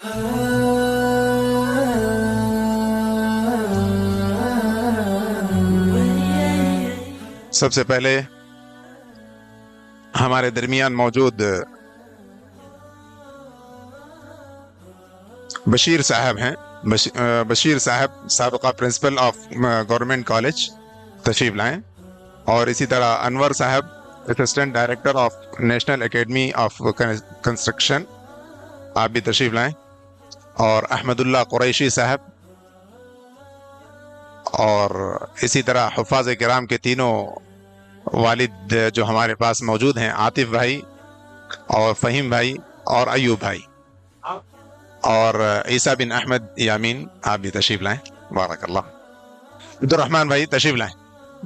سب سے پہلے ہمارے درمیان موجود بشیر صاحب ہیں. بشیر صاحب سابقہ پرنسپل آف گورنمنٹ کالج تشریف لائیں، اور اسی طرح انور صاحب assistant director of national academy of construction, آپ بھی تشریف لائیں، اور احمد اللہ قریشی صاحب، اور اسی طرح حفاظ کرام کے تینوں والد جو ہمارے پاس موجود ہیں، عاطف بھائی اور فہیم بھائی اور ایوب بھائی، اور عیسیٰ بن احمد یامین، آپ بھی تشریف لائیں. بارک اللہ. عبد الرحمن بھائی تشریف لائیں.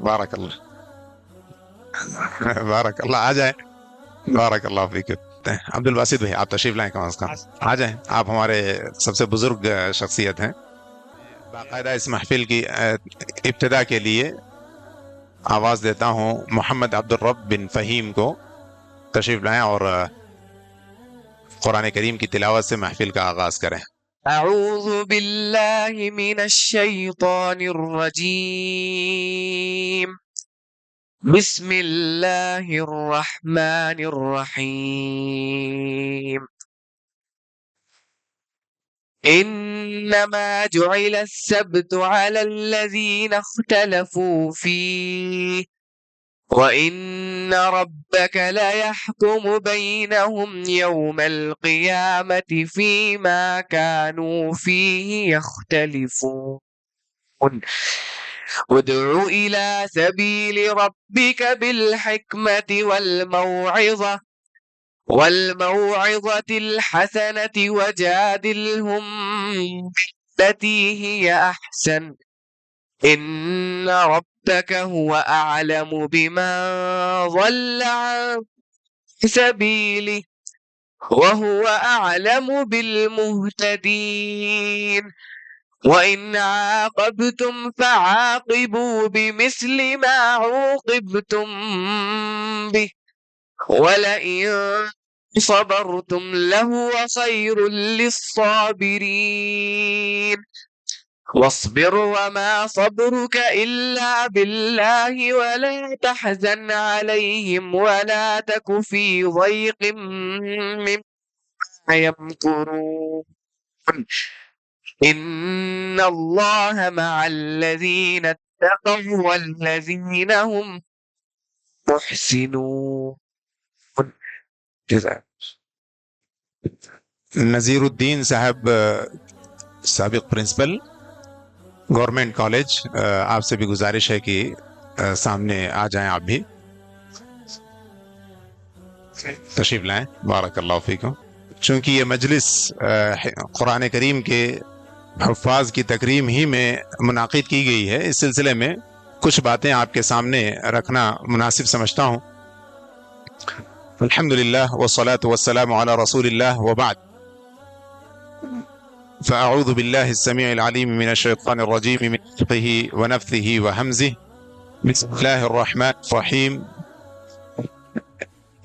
بارک اللہ. بارک اللہ. آ جائیں. بارک اللہ فیک. عبد الباسط بھائی آپ تشریف لائیں، کم از کم آ جائیں، آپ ہمارے سب سے بزرگ شخصیت ہیں. باقاعدہ اس محفل کی ابتدا کے لیے آواز دیتا ہوں محمد عبد الرب بن فہیم کو، تشریف لائیں اور قرآن کریم کی تلاوت سے محفل کا آغاز کریں. اعوذ باللہ من الشیطان الرجیم، بسم اللہ الرحمن الرحیم. انما جعل السبت على الذين اختلفوا فيه وَإِنَّ رَبَّكَ لَيَحْكُمُ بَيْنَهُمْ يَوْمَ الْقِيَامَةِ فِيمَا كَانُوا فِيهِ يَخْتَلِفُونَ. ادْعُ إِلَى سَبِيلِ رَبِّكَ بِالْحِكْمَةِ وَالْمَوْعِظَةِ الْحَسَنَةِ وَجَادِلْهُمْ بِالَّتِي هِيَ أَحْسَنُ إِنَّ رَبَّكَ هُوَ أَعْلَمُ بِمَنْ ضَلَّ عَنْ سَبِيلِهِ وَهُوَ أَعْلَمُ بِالْمُهْتَدِينَ. وَإِنْ عَاقَبْتُمْ فَعَاقِبُوا بِمِثْلِ مَا عُوقِبْتُمْ بِهِ وَلَئِنْ صَبَرْتُمْ لَهُوَ خَيْرٌ لِلصَّابِرِينَ. واصبر وما صبرك إلا بالله ولا تحزن عليهم ولا تك في ضيق مما يمكرون. إن الله مع الذين اتقوا والذين هم محسنون. نذیر الدین صاحب سابق پرنسپل گورنمنٹ کالج، آپ سے بھی گزارش ہے کہ سامنے آ جائیں، آپ بھی تشریف لائیں. بارک اللہ فیکم. چونکہ یہ مجلس قرآن کریم کے حفاظ کی تکریم ہی میں منعقد کی گئی ہے، اس سلسلے میں کچھ باتیں آپ کے سامنے رکھنا مناسب سمجھتا ہوں. الحمدللہ والصلاة والسلام علی رسول اللہ وبعد. فأعوذ بالله السميع العليم من الشيطان الرجيم من همزه ونفثه وهمزه. بسم الله الرحمن الرحيم.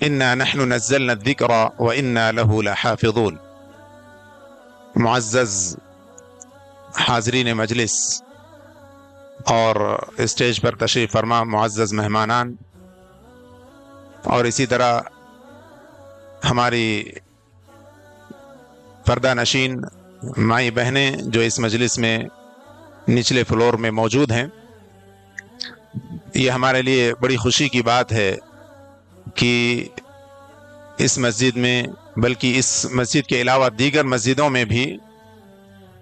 إنا نحن نزلنا الذكر وإنا له لحافظون. معزز حاضرین مجلس اور اسٹیج پر تشریف فرما معزز مہمانان، اور اسی طرح ہماری پردہ نشین مائی بہنیں جو اس مجلس میں نچلے فلور میں موجود ہیں، یہ ہمارے لیے بڑی خوشی کی بات ہے کہ اس مسجد میں، بلکہ اس مسجد کے علاوہ دیگر مسجدوں میں بھی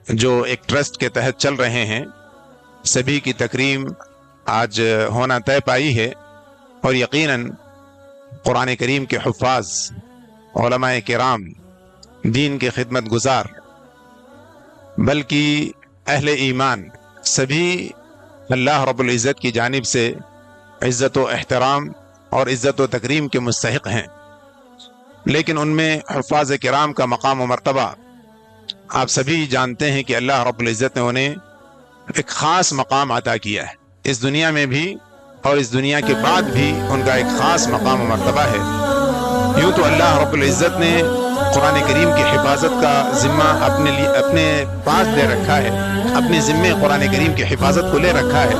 جو ایک ٹرسٹ کے تحت چل رہے ہیں، سبھی کی تکریم آج ہونا طے پائی ہے. اور یقیناً قرآن کریم کے حفاظ، علماء کرام، دین کے خدمت گزار، بلکہ اہل ایمان، سبھی اللہ رب العزت کی جانب سے عزت و احترام اور عزت و تکریم کے مستحق ہیں. لیکن ان میں حفاظ کرام کا مقام و مرتبہ آپ سبھی جانتے ہیں کہ اللہ رب العزت نے انہیں ایک خاص مقام عطا کیا ہے، اس دنیا میں بھی اور اس دنیا کے بعد بھی ان کا ایک خاص مقام و مرتبہ ہے. یوں تو اللہ رب العزت نے قرآن کریم کی حفاظت کا ذمہ اپنے پاس لے رکھا ہے، اپنے ذمے قرآن کریم کی حفاظت کو لے رکھا ہے.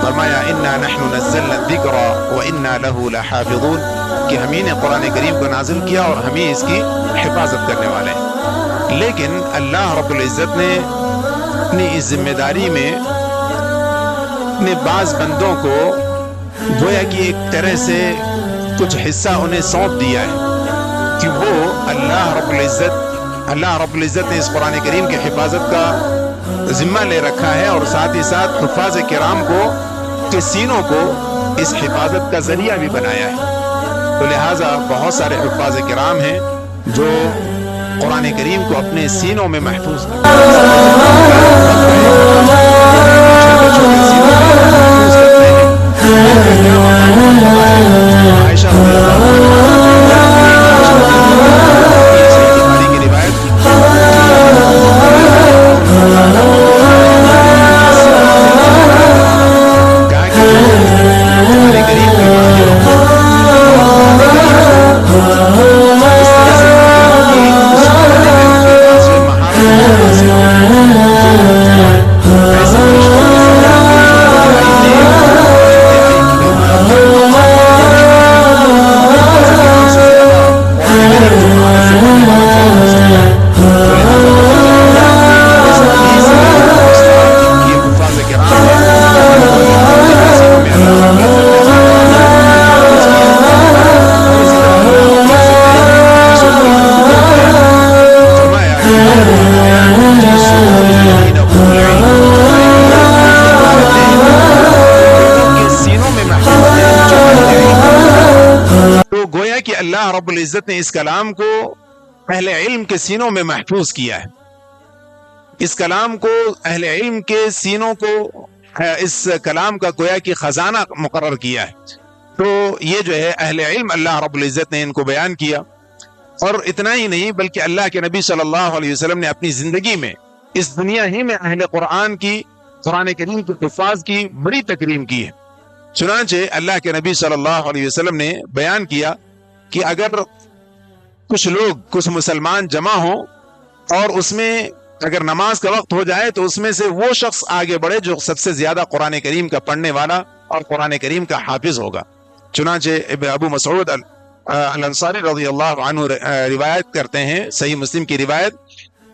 فرمایا انا نحن نزلنا الذکر وانا له لحافظون، کہ ہم ہی نے قرآن کریم کو نازل کیا اور ہم ہی اس کی حفاظت کرنے والے ہیں. لیکن اللہ رب العزت نے اپنی اس ذمہ داری میں اپنے بعض بندوں کو گویا کہ ایک طرح سے کچھ حصہ انہیں سونپ دیا ہے کہ وہ اللہ رب العزت نے اس قرآن کریم کی حفاظت کا ذمہ لے رکھا ہے، اور ساتھ ہی ساتھ حفاظ کرام کو کے سینوں کو اس حفاظت کا ذریعہ بھی بنایا ہے. تو لہٰذا بہت سارے حفاظ کرام ہیں جو قرآن کریم کو اپنے سینوں میں محفوظ کرتے ہیں. عائشہ رضی اللہ عنہا کی روایت اللہ رب العزت نے اس کلام کو اہل علم کے سینوں میں محفوظ کیا ہے. اس کلام کو اہل علم کے سینوں کو اس کلام کا گویا کہ خزانہ مقرر کیا ہے. تو یہ جو ہے اہل علم اللہ رب العزت نے ان کو بیان کیا. اور اتنا ہی نہیں بلکہ اللہ کے نبی صلی اللہ علیہ وسلم نے اپنی زندگی میں اس دنیا ہی میں اہل قرآن کی، قرآن کریم کے حفاظ کی بڑی تکریم کی ہے. چنانچہ اللہ کے نبی صلی اللہ علیہ وسلم نے بیان کیا کہ اگر کچھ مسلمان جمع ہوں اور اس میں اگر نماز کا وقت ہو جائے تو اس میں سے وہ شخص آگے بڑھے جو سب سے زیادہ قرآن کریم کا پڑھنے والا اور قرآن کریم کا حافظ ہوگا. چنانچہ ابو مسعود الانصاری رضی اللہ عنہ روایت کرتے ہیں، صحیح مسلم کی روایت،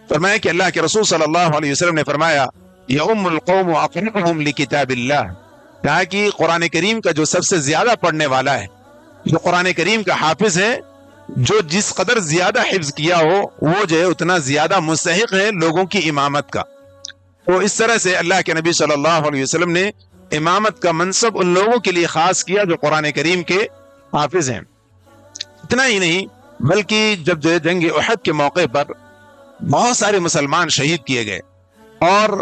فرمایا کہ اللہ کے رسول صلی اللہ علیہ وسلم نے فرمایا یؤم القوم اقرأهم لکتاب اللہ، کہا کہ قرآن کریم کا جو سب سے زیادہ پڑھنے والا ہے، جو قرآن کریم کا حافظ ہے، جو جس قدر زیادہ حفظ کیا ہو وہ جو ہے اتنا زیادہ مستحق ہے لوگوں کی امامت کا. تو اس طرح سے اللہ کے نبی صلی اللہ علیہ وسلم نے امامت کا منصب ان لوگوں کے لیے خاص کیا جو قرآن کریم کے حافظ ہیں. اتنا ہی نہیں بلکہ جب جو جنگ احد کے موقع پر بہت سارے مسلمان شہید کیے گئے اور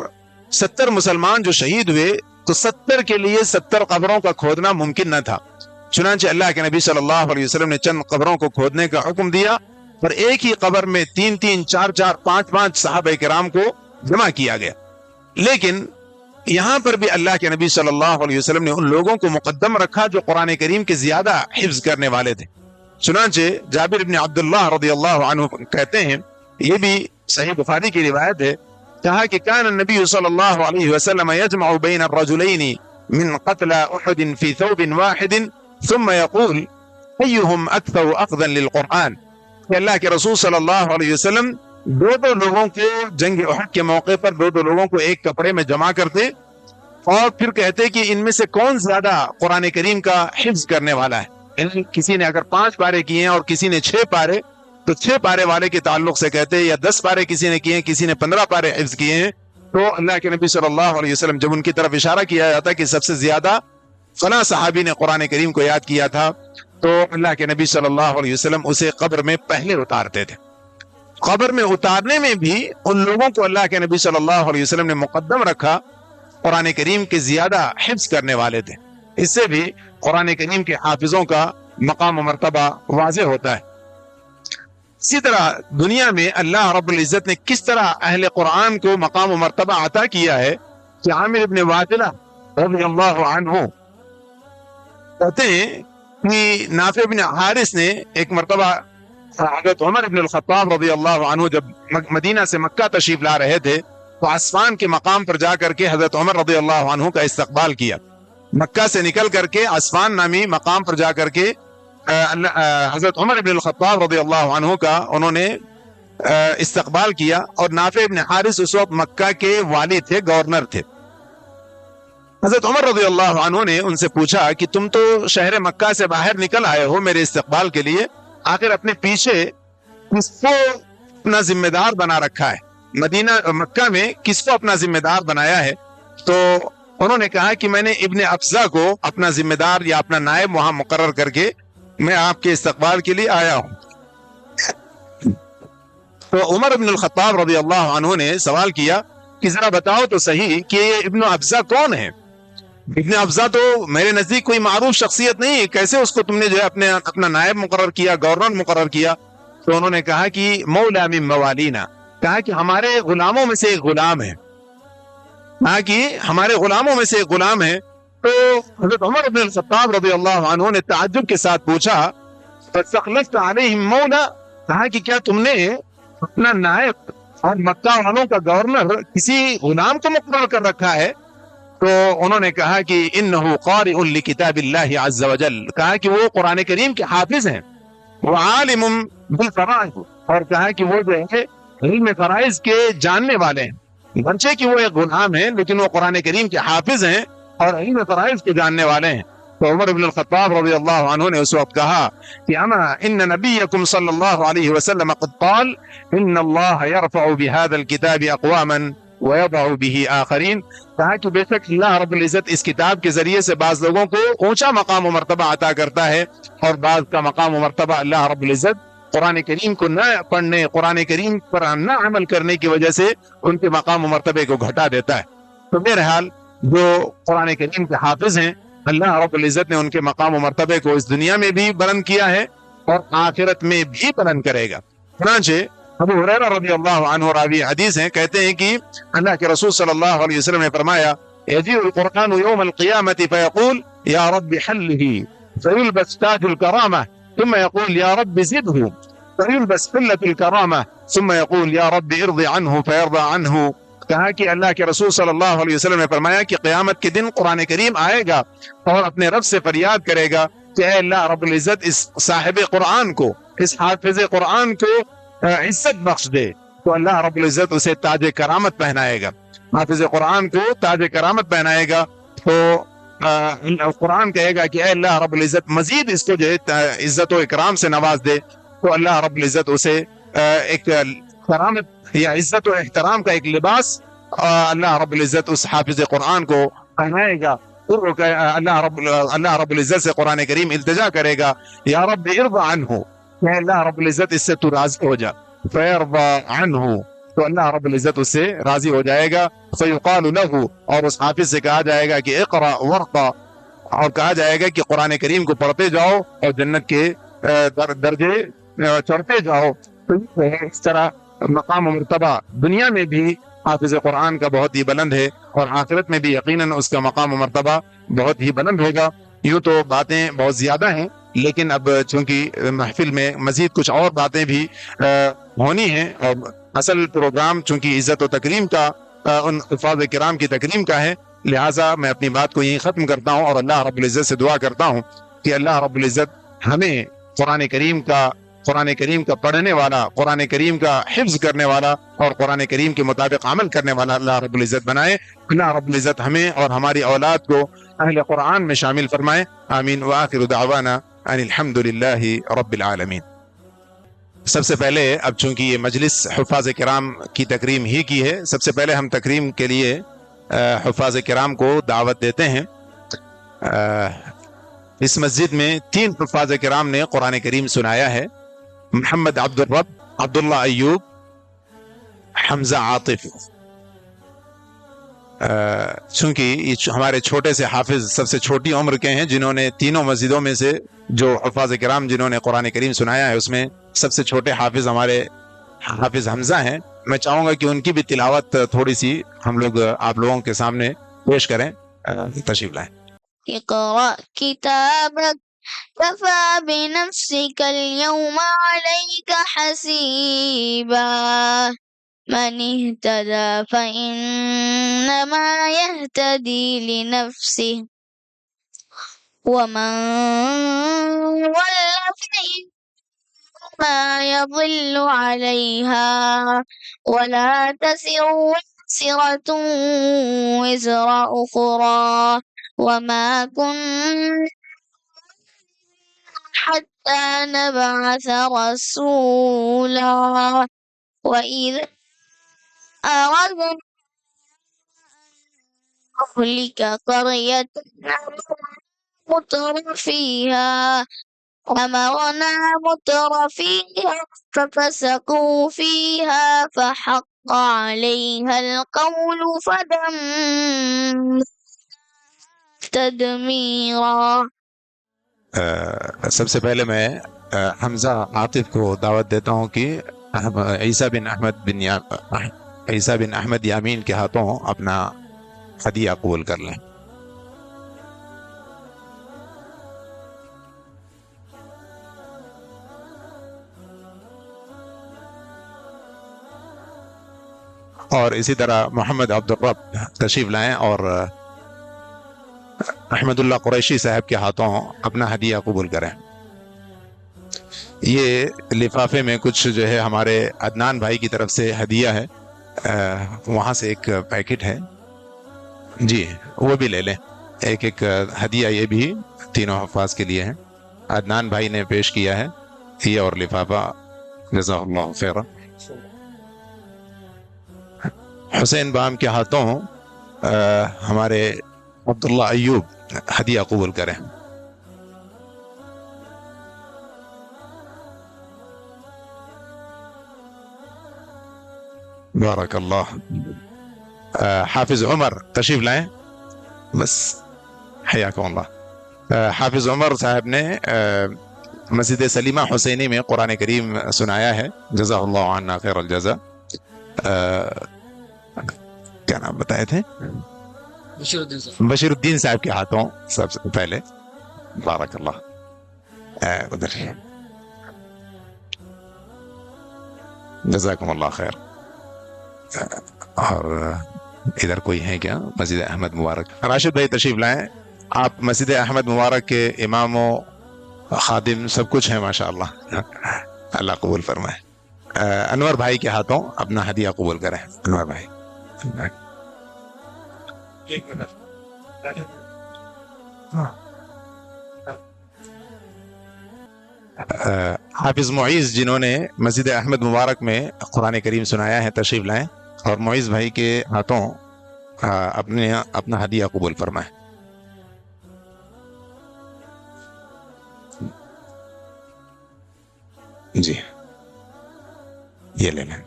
70 مسلمان جو شہید ہوئے تو 70 کے لیے 70 قبروں کا کھودنا ممکن نہ تھا. چنانچہ اللہ کے نبی صلی اللہ علیہ وسلم نے چند قبروں کو کھودنے کا حکم دیا اور ایک ہی قبر میں 3 4 5 صحابہ کرام کو جمع کیا گیا. لیکن یہاں پر بھی اللہ کے نبی صلی اللہ علیہ وسلم نے ان لوگوں کو مقدم رکھا جو قرآن کریم کے زیادہ حفظ کرنے والے تھے. چنانچہ جابر بن عبداللہ رضی اللہ عنہ کہتے ہیں، یہ بھی صحیح بخاری کی روایت ہے، کہا کہ کان النبی صلی اللہ علیہ وسلم یجمع بین الرجلین من قتل احد فی ثوب واحد ثم يقول ایہم اکثر اخذا للقرآن، کہ اللہ کے رسول صلی اللہ علیہ وسلم دو لوگوں کو جنگ احد کے موقع پر دو لوگوں کو ایک کپڑے میں جمع کرتے اور پھر کہتے کہ ان میں سے کون زیادہ قرآن کریم کا حفظ کرنے والا ہے. کسی نے اگر 5 پارے کیے ہیں اور کسی نے 6 پارے تو 6 پارے والے کے تعلق سے کہتے، یا 10 پارے کسی نے کیے ہیں کسی نے 15 پارے حفظ کیے ہیں. تو اللہ کے نبی صلی اللہ علیہ وسلم جب ان کی طرف اشارہ کیا جاتا کہ سب سے زیادہ فلاں صحابی نے قرآن کریم کو یاد کیا تھا تو اللہ کے نبی صلی اللہ علیہ وسلم اسے قبر میں پہلے اتارتے تھے. قبر میں اتارنے میں بھی ان لوگوں کو اللہ کے نبی صلی اللہ علیہ وسلم نے مقدم رکھا قرآن کریم کے زیادہ حفظ کرنے والے تھے. اس سے بھی قرآن کریم کے حافظوں کا مقام و مرتبہ واضح ہوتا ہے. اسی طرح دنیا میں اللہ رب العزت نے کس طرح اہل قرآن کو مقام و مرتبہ عطا کیا ہے کہ عامر ابن واطلہ رضی اللہ عنہ کہتے ہیں کہ نافع بن حارث نے ایک مرتبہ حضرت عمر ابن الخطاب رضی اللہ عنہ جب مدینہ سے مکہ تشریف لا رہے تھے تو عصفان کے مقام پر جا کر کے حضرت عمر رضی اللہ عنہ کا استقبال کیا. مکہ سے نکل کر کے عصفان نامی مقام پر جا کر کے حضرت عمر ابن الخطاب رضی اللہ عنہ کا انہوں نے استقبال کیا. اور نافع ابن حارث اس وقت مکہ کے والی تھے، گورنر تھے. حضرت عمر رضی اللہ عنہ نے ان سے پوچھا کہ تم تو شہر مکہ سے باہر نکل آئے ہو میرے استقبال کے لیے، آخر اپنے پیچھے کس کو اپنا ذمہ دار بنا رکھا ہے؟ مکہ میں کس کو اپنا ذمہ دار بنایا ہے؟ تو انہوں نے کہا کہ میں نے ابن ابزہ کو اپنا ذمہ دار یا اپنا نائب وہاں مقرر کر کے میں آپ کے استقبال کے لیے آیا ہوں. تو عمر ابن الخطاب رضی اللہ عنہ نے سوال کیا کہ ذرا بتاؤ تو صحیح کہ یہ ابن ابزہ کون ہے؟ ابن ابزہ تو میرے نزدیک کوئی معروف شخصیت نہیں ہے، کیسے اس کو تم نے جو ہے اپنا نائب مقرر کیا، گورنر مقرر کیا؟ تو انہوں نے کہا کہ مولا من موالینا، کہا کہ ہمارے غلاموں میں سے ایک غلام ہے، کہا کہ ہمارے غلاموں میں سے ایک غلام ہے. تو حضرت عمر بن الخطاب رضی اللہ عنہ نے تعجب کے ساتھ پوچھا فاستخلفت علیہم مولا، کہا کہ کیا تم نے اپنا نائب اور مکہ والوں کا گورنر کسی غلام کو مقرر کر رکھا ہے؟ تو انہوں نے کہا کہ انہ قارئ لکتاب اللہ عز وجل، کہا کہ وہ قرآن کریم کے حافظ ہیں، وہ عالم بالفرائض، اور کہا کہ وہ جو ہے علم فرائض کے جاننے والے ہیں. گرچہ کہ وہ ایک غلام ہیں لیکن وہ قرآن کریم کے حافظ ہیں اور علم فرائض کے جاننے والے ہیں. تو عمر بن الخطاب رضی اللہ عنہ نے اس وقت کہا کہ اما ان نبیکم صلی اللہ علیہ وسلم قد قال ان اللہ یرفع بهذا الكتاب اقواما ویضع به آخرین، کہا کہ بے شک اللہ رب العزت اس کتاب کے ذریعے سے بعض لوگوں کو اونچا مقام و مرتبہ عطا کرتا ہے اور بعض کا مقام و مرتبہ اللہ رب العزت قرآن کریم کو نہ پڑھنے، قرآن کریم پر نہ عمل کرنے کی وجہ سے ان کے مقام و مرتبے کو گھٹا دیتا ہے. تو بہرحال جو قرآن کریم کے حافظ ہیں اللہ رب العزت نے ان کے مقام و مرتبے کو اس دنیا میں بھی بلند کیا ہے اور آخرت میں بھی بلند کرے گا. چنانچہ ابو ہریرہ رضی اللہ عنہ راوی حدیث ہیں، کہتے ہیں کہ اللہ کے رسول صلی اللہ علیہ وسلم نے فرمایا یجیء القرآن یوم القیامت فیقول یا رب حلہ فیلبس تاج الکرامہ ثم يقول يا رب زده فيلبس حلة الكرامة ثم يقول يا رب ارض عنه فيرضى عنه. کہا کہ اللہ کے رسول صلی اللہ علیہ وسلم نے فرمایا کہ قیامت کے دن قرآن کریم آئے گا اور اپنے رب سے فریاد کرے گا کہ اے اللہ رب العزت اس صاحب قرآن کو، اس حافظ قرآن کو عزت بخش دے. تو اللہ رب العزت اسے تاج کرامت پہنائے گا، حافظ قرآن کو تاج کرامت پہنائے گا. تو قرآن کہے گا کہ اے اللہ رب العزت مزید اس کو جو ہے عزت و اکرام سے نواز دے. تو اللہ رب العزت اسے ایک کرامت یا عزت و احترام کا ایک لباس اللہ رب العزت اس حافظ قرآن کو پہنائے گا. اللہ رب العزت سے قرآن کریم التجا کرے گا یا رب ارض عنہ، کہ اللہ رب العزت اس سے تو راضی ہو جا. فیرضى عنہ، تو اللہ رب العزت اس سے راضی ہو جائے گا. فیقال له، اور اس حافظ سے کہا جائے گا کہ اقرأ ورقا، اور کہا جائے گا کہ قرآن کریم کو پڑھتے جاؤ اور جنت کے درجے چڑھتے جاؤ. تو اس طرح مقام و مرتبہ دنیا میں بھی حافظ قرآن کا بہت ہی بلند ہے اور آخرت میں بھی یقیناً اس کا مقام و مرتبہ بہت ہی بلند ہوگا. یوں تو باتیں بہت زیادہ ہیں لیکن اب چونکہ محفل میں مزید کچھ اور باتیں بھی ہونی ہیں اور اصل پروگرام چونکہ عزت و تکریم کا، ان حفاظ کرام کی تکریم کا ہے، لہٰذا میں اپنی بات کو یہیں ختم کرتا ہوں اور اللہ رب العزت سے دعا کرتا ہوں کہ اللہ رب العزت ہمیں قرآن کریم کا پڑھنے والا، قرآن کریم کا حفظ کرنے والا اور قرآن کریم کے مطابق عمل کرنے والا اللہ رب العزت بنائے. اللہ رب العزت ہمیں اور ہماری اولاد کو اہل قرآن میں شامل فرمائے. آمین. وآخر دعوانا ان الحمد للہ رب العالمین. سب سے پہلے اب چونکہ یہ مجلس حفاظ کرام کی تکریم ہی کی ہے، سب سے پہلے ہم تکریم کے لیے حفاظ کرام کو دعوت دیتے ہیں. اس مسجد میں 3 حفاظ کرام نے قرآن کریم سنایا ہے، محمد عبد الرب، عبداللہ ایوب، حمزہ عاطف. چونکہ یہ ہمارے چھوٹے سے حافظ سب سے چھوٹی عمر کے ہیں جنہوں نے تینوں مسجدوں میں سے جو حفاظ کرام جنہوں نے قرآن کریم سنایا ہے اس میں سب سے چھوٹے حافظ ہمارے حافظ حمزہ ہیں. میں چاہوں گا کہ ان کی بھی تلاوت تھوڑی سی ہم لوگ آپ لوگوں کے سامنے پیش کریں. تشریف لائیں. اقرأ کتابک كفى بنفسك اليوم عليك حسيبا من اهتدى فإنما يهتدي لنفسه ومن ضل فإنما يضل عليها ولا تزر وازرة وزر أخرى وما كنا حتى نبعث رسولا وإذا أردنا نهلك قرية أمرنا متر فيها ففسقوا فيها فحق عليها القول تدميرا. سب سے پہلے میں حمزہ عاطف کو دعوت دیتا ہوں کہ عیسیٰ بن احمد یامین کے ہاتھوں اپنا ہدیہ قبول کر لیں. اور اسی طرح محمد عبدالرب تشریف لائیں اور احمد اللہ قریشی صاحب کے ہاتھوں اپنا ہدیہ قبول کریں. یہ لفافے میں کچھ جو ہے ہمارے عدنان بھائی کی طرف سے ہدیہ ہے، وہاں سے ایک پیکٹ ہے جی، وہ بھی لے لیں. ایک ہدیہ یہ بھی تینوں حفاظ کے لیے ہے، عدنان بھائی نے پیش کیا ہے یہ اور لفافہ، جزاک اللہ خیرا. حسین بام کے ہاتھوں ہمارے عبداللہ ایوب ہدیہ قبول کریں. بارک اللہ. حافظ عمر تشریف لائیں بس، حیاکم اللہ. حافظ عمر صاحب نے مسجد سلیمہ حسینی میں قرآن کریم سنایا ہے، جزاک اللہ عنا خیر الجزا. کیا نام بتائے تھے؟ بشیر الدین صاحب کے ہاتھوں سب سے پہلے. بارک اللہ. ادھر جزاکم اللہ خیر. اور ادھر کوئی ہے کیا؟ مسجد احمد مبارک راشد بھائی تشریف لائیں. آپ مسجد احمد مبارک کے امام و خادم سب کچھ ہیں ماشاء اللہ. اللہ قبول فرمائے. انور بھائی کے ہاتھوں اپنا ہدیہ قبول کریں. انور بھائی. حافظ معیز جنہوں نے مسجد احمد مبارک میں قرآن کریم سنایا ہے تشریف لائیں اور معیز بھائی کے ہاتھوں اپنا ہدیہ قبول فرمائیں. جی یہ لے لیں.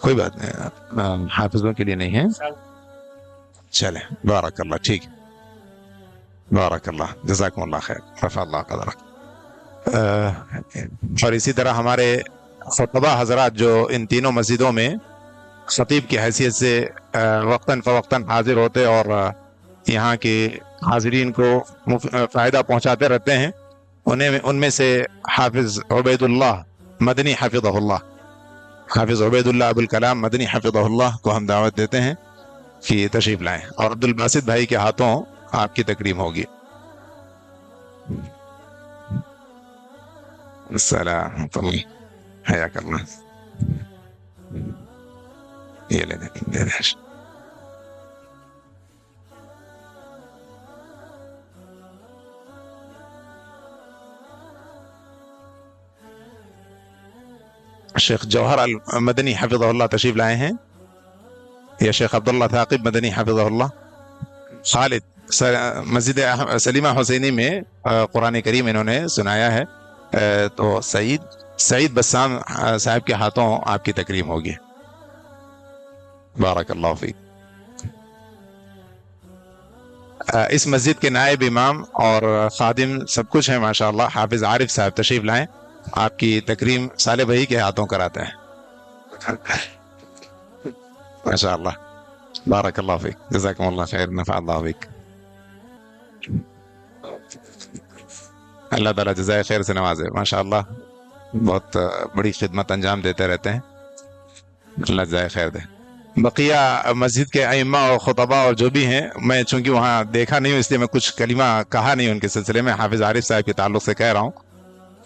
کوئی بات نہیں، حافظوں کے لیے نہیں ہے. چلیں بارک اللہ. ٹھیک، بارک اللہ، جزاکم اللہ خیر، رفع اللہ قدرک. اور اسی طرح ہمارے خطبہ حضرات جو ان تینوں مسجدوں میں خطیب کی حیثیت سے وقتاً فوقتاً حاضر ہوتے اور یہاں کے حاضرین کو فائدہ پہنچاتے رہتے ہیں، ان میں سے حافظ عبید اللہ مدنی حفظہ اللہ، حافظ عبید اللہ ابو الکلام مدنی حفظہ اللہ کو ہم دعوت دیتے ہیں کہ تشریف لائیں اور عبد الباسط بھائی کے ہاتھوں آپ کی تکریم ہوگی. السلام حیاک اللہ. یہ لے دیں. شیخ جوہر المدنی حفظہ اللہ تشریف لائے ہیں، یا شیخ عبداللہ ثاقب مدنی حفظہ اللہ. خالد مسجد سلیمہ حسینی میں قرآن کریم انہوں نے سنایا ہے، تو سعید بسام صاحب کے ہاتھوں آپ کی تکریم ہوگی. بارک اللہ فیک. اس مسجد کے نائب امام اور خادم سب کچھ ہیں ماشاء اللہ. حافظ عارف صاحب تشریف لائیں، آپ کی تکریم صالح بھائی کے ہاتھوں کراتے ہیں ماشاء اللہ. بارک اللہ فیک، جزاکم اللہ خیر، نفع اللہ بک۔ اللہ تعالیٰ جزائے خیر سے نوازے، ماشاء اللہ بہت بڑی خدمت انجام دیتے رہتے ہیں، اللہ جزائے خیر دے۔ بقیہ مسجد کے ائمہ اور خطبہ اور جو بھی ہیں، میں چونکہ وہاں دیکھا نہیں ہوں اس لیے میں کچھ کلمہ کہا نہیں ان کے سلسلے میں، حافظ عارف صاحب کے تعلق سے کہہ رہا ہوں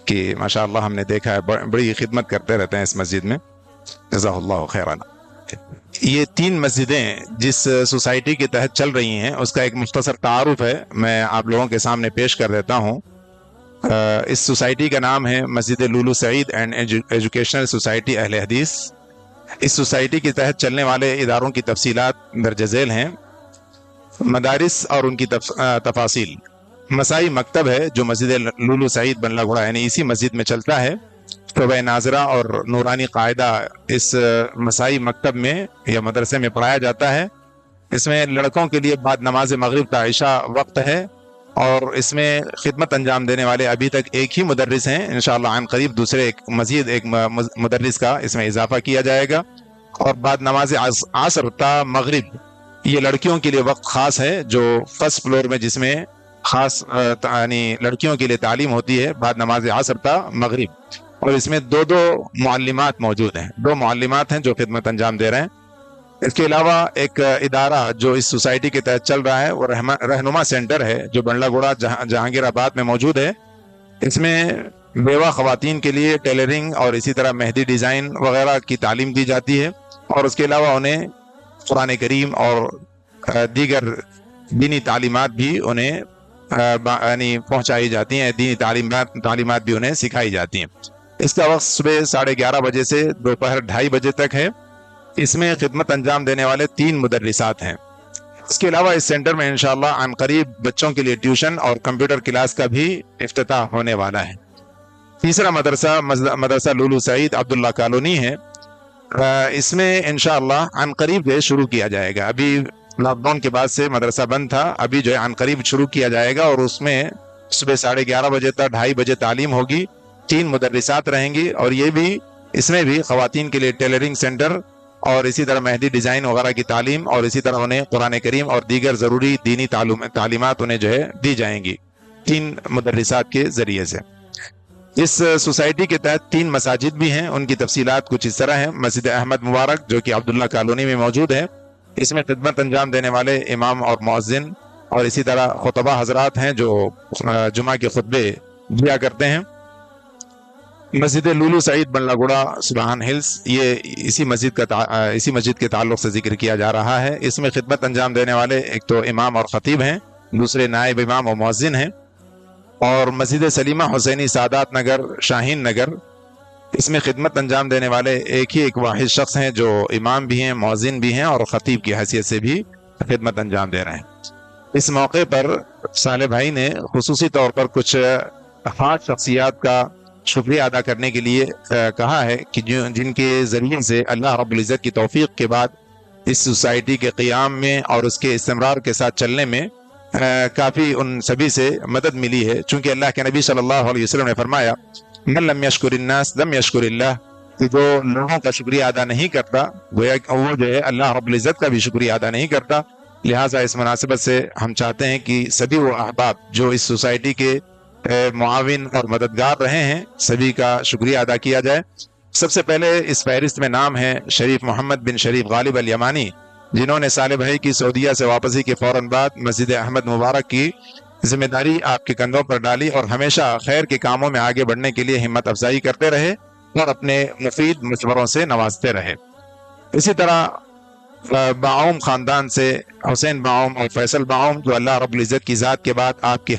کہ ماشاءاللہ ہم نے دیکھا ہے بڑی خدمت کرتے رہتے ہیں اس مسجد میں، جزاہ اللہ خیران۔ یہ 3 مسجدیں جس سوسائٹی کے تحت چل رہی ہیں اس کا ایک مختصر تعارف ہے، میں آپ لوگوں کے سامنے پیش کر دیتا ہوں۔ اس سوسائٹی کا نام ہے مسجد Lulu Saeed and educational society اہل حدیث۔ اس سوسائٹی کے تحت چلنے والے اداروں کی تفصیلات درج ذیل ہیں۔ مدارس اور ان کی تفاصیل: مسائی مکتب ہے جو مسجد لولو سعید بنلا گھوڑا یعنی اسی مسجد میں چلتا ہے۔ شعبہ ناظرہ اور نورانی قاعدہ اس مسائی مکتب میں یا مدرسے میں پڑھایا جاتا ہے۔ اس میں لڑکوں کے لیے بعد نماز مغرب کا عشاء وقت ہے، اور اس میں خدمت انجام دینے والے ابھی تک ایک ہی مدرس ہیں، انشاءاللہ عن قریب دوسرے مزید ایک مدرس کا اس میں اضافہ کیا جائے گا۔ اور بعد نماز عصر تا مغرب یہ لڑکیوں کے لیے وقت خاص ہے، جو فرسٹ فلور میں جس میں خاص یعنی لڑکیوں کے لیے تعلیم ہوتی ہے بعد نماز عصر تا مغرب، اور اس میں 2 معلمات موجود ہیں، 2 معلمات ہیں جو خدمت انجام دے رہے ہیں۔ اس کے علاوہ ایک ادارہ جو اس سوسائٹی کے تحت چل رہا ہے وہ رہنما سینٹر ہے جو بنلا گھوڑا جہانگیر آباد میں موجود ہے۔ اس میں بیوہ خواتین کے لیے ٹیلرنگ اور اسی طرح مہندی ڈیزائن وغیرہ کی تعلیم دی جاتی ہے، اور اس کے علاوہ انہیں قرآن کریم اور دیگر دینی تعلیمات بھی انہیں یعنی پہنچائی جاتی ہیں، دینی تعلیمات بھی انہیں سکھائی جاتی ہیں۔ اس کا وقت صبح 11:30 بجے سے دوپہر 2:30 بجے تک ہے۔ اس میں خدمت انجام دینے والے 3 مدرسات ہیں۔ اس کے علاوہ اس سینٹر میں انشاءاللہ عن قریب بچوں کے لیے ٹیوشن اور کمپیوٹر کلاس کا بھی افتتاح ہونے والا ہے۔ تیسرا مدرسہ لولو سعید عبداللہ کالونی ہے۔ اس میں انشاءاللہ عن قریب شروع کیا جائے گا، ابھی لاک ڈاؤن کے بعد سے مدرسہ بند تھا، ابھی عن قریب شروع کیا جائے گا، اور اس میں صبح 11:30 بجے تک 2:30 بجے تعلیم ہوگی، 3 مدرسات رہیں گی، اور یہ بھی اس میں بھی خواتین کے لیے ٹیلرنگ سینٹر اور اسی طرح مہندی ڈیزائن وغیرہ کی تعلیم، اور اسی طرح انہیں قرآن کریم اور دیگر ضروری دینی تعلیمات انہیں دی جائیں گی 3 مدرسات کے ذریعے سے۔ اس سوسائٹی کے تحت 3 مساجد بھی ہیں، ان کی تفصیلات کچھ اس طرح ہیں۔ مسجد احمد مبارک جو کہ عبداللہ کالونی میں موجود ہے، اس میں خدمت انجام دینے والے امام اور مؤذن اور اسی طرح خطبہ حضرات ہیں جو جمعہ کے خطبے دیا کرتے ہیں۔ مسجد لولو سعید بنلا گھوڑا سبحان ہلز یہ اسی مسجد کے تعلق سے ذکر کیا جا رہا ہے۔ اس میں خدمت انجام دینے والے ایک تو امام اور خطیب ہیں، دوسرے نائب امام اور مؤذن ہیں۔ اور مسجد سلیمہ حسینی سادات نگر شاہین نگر، اس میں خدمت انجام دینے والے ایک واحد شخص ہیں جو امام بھی ہیں، مؤذن بھی ہیں اور خطیب کی حیثیت سے بھی خدمت انجام دے رہے ہیں۔ اس موقع پر صالح بھائی نے خصوصی طور پر کچھ خاص شخصیات کا شکریہ ادا کرنے کے لیے کہا ہے کہ جن کے ذریعے سے اللہ رب العزت کی توفیق کے بعد اس سوسائٹی کے قیام میں اور اس کے استمرار کے ساتھ چلنے میں کافی ان سبھی سے مدد ملی ہے، چونکہ اللہ کے نبی صلی اللہ علیہ وسلم نے فرمایا من لم یشکر الناس لم یشکر اللہ، کہ جو لوگوں کا شکریہ ادا نہیں کرتا گویا وہ اللہ رب العزت کا بھی شکریہ ادا نہیں کرتا۔ لہٰذا اس مناسبت سے ہم چاہتے ہیں کہ سبھی وہ احباب جو اس سوسائٹی کے معاون اور مددگار رہے ہیں سبھی کا شکریہ ادا کیا جائے۔ سب سے پہلے اس فہرست میں نام ہے شریف محمد بن شریف غالب الیمانی، جنہوں نے صالح بھائی کی سعودیہ سے واپسی کے فوراً بعد مسجد احمد مبارک کی ذمہ داری آپ کے کندھوں پر ڈالی اور ہمیشہ خیر کے کاموں میں آگے بڑھنے کے لیے ہمت افزائی کرتے رہے اور اپنے مفید مشوروں سے نوازتے رہے۔ اسی طرح باعوم خاندان سے حسین باعوم اور فیصل باعوم جو اللہ رب العزت کی ذات کے بعد آپ کی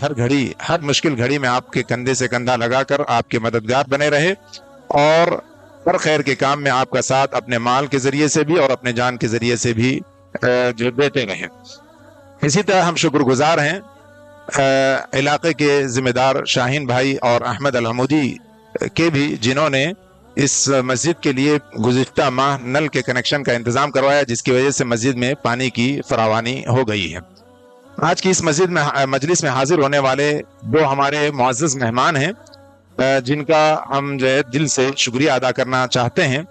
ہر مشکل گھڑی میں آپ کے کندھے سے کندھا لگا کر آپ کے مددگار بنے رہے اور ہر خیر کے کام میں آپ کا ساتھ اپنے مال کے ذریعے سے بھی اور اپنے جان کے ذریعے سے بھی جو دیتے رہے۔ اسی طرح ہم شکر گزار ہیں علاقے کے ذمہ دار شاہین بھائی اور احمد الحمودی کے بھی، جنہوں نے اس مسجد کے لیے گزشتہ ماہ نل کے کنیکشن کا انتظام کروایا، جس کی وجہ سے مسجد میں پانی کی فراوانی ہو گئی ہے۔ آج کی اس مجلس میں حاضر ہونے والے 2 ہمارے معزز مہمان ہیں جن کا ہم دل سے شکریہ ادا کرنا چاہتے ہیں۔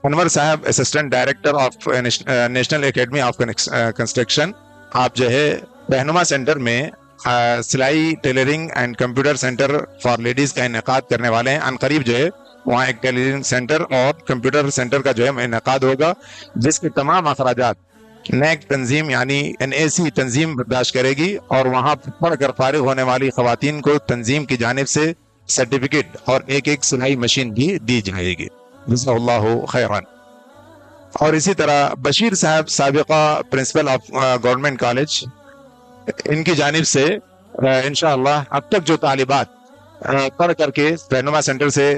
انور صاحب assistant director of national academy of construction, آپ جو ہے رہنما سینٹر میں سلائی tailoring and computer centre for ladies کا انعقاد کرنے والے ہیں. ان قریب جو ہے وہاں ایک ٹیلرنگ سینٹر اور کمپیوٹر سینٹر کا جو ہے انعقاد ہوگا، جس کے تمام اخراجات نیک تنظیم یعنی NAC تنظیم برداشت کرے گی، اور وہاں پڑھ کر فارغ ہونے والی خواتین کو تنظیم کی جانب سے سرٹیفکیٹ اور ایک سلائی مشین بھی دی جائے گی. جزا اللہ خیران. اور اسی طرح بشیر صاحب سابقہ پرنسپل آف گورنمنٹ کالج، ان کی جانب سے انشاءاللہ اب تک جو طالبات پڑھ کر کے رہنما سینٹر سے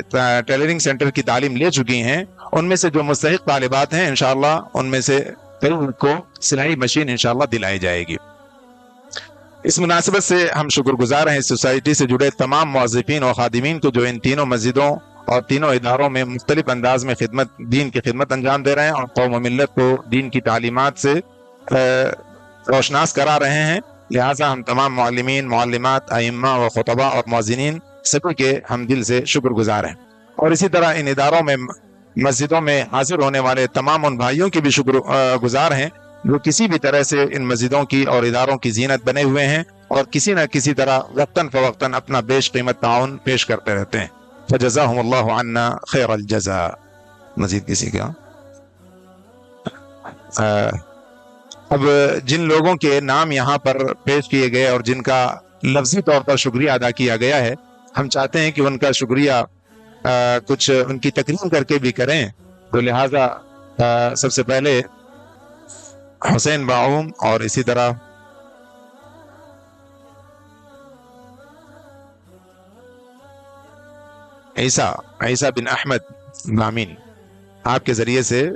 ٹیلرنگ سینٹر کی تعلیم لے چکی ہیں، ان میں سے جو مستحق طالبات ہیں انشاءاللہ ان میں سے کو سلائی مشین انشاءاللہ دلائی جائے گی. اس مناسبت سے ہم شکر گزار ہیں اس سوسائٹی سے جڑے تمام موظفین اور خادمین کو جو ان تینوں مسجدوں اور تینوں اداروں میں مختلف انداز میں دین کی خدمت انجام دے رہے ہیں اور قوم و ملت کو دین کی تعلیمات سے روشناس کرا رہے ہیں. لہٰذا ہم تمام معلمین، معلمات، ائمہ و خطباء اور مؤذنین سبھی کے ہم دل سے شکر گزار ہیں. اور اسی طرح ان اداروں میں مسجدوں میں حاضر ہونے والے تمام ان بھائیوں کی بھی شکر گزار ہیں جو کسی بھی طرح سے ان مسجدوں کی اور اداروں کی زینت بنے ہوئے ہیں اور کسی نہ کسی طرح وقتاً فوقتاً اپنا بیش قیمت تعاون پیش کرتے رہتے ہیں. فجزاہم اللہ عنا خیر الجزاء. مزید کسی کا؟ اب جن لوگوں کے نام یہاں پر پیش کیے گئے اور جن کا لفظی طور پر شکریہ ادا کیا گیا ہے، ہم چاہتے ہیں کہ ان کا شکریہ کچھ ان کی تکریم کر کے بھی کریں. تو لہٰذا سب سے پہلے حسین باعوم اور اسی طرح عیسیٰ بن احمد بامین، آپ کے ذریعے سے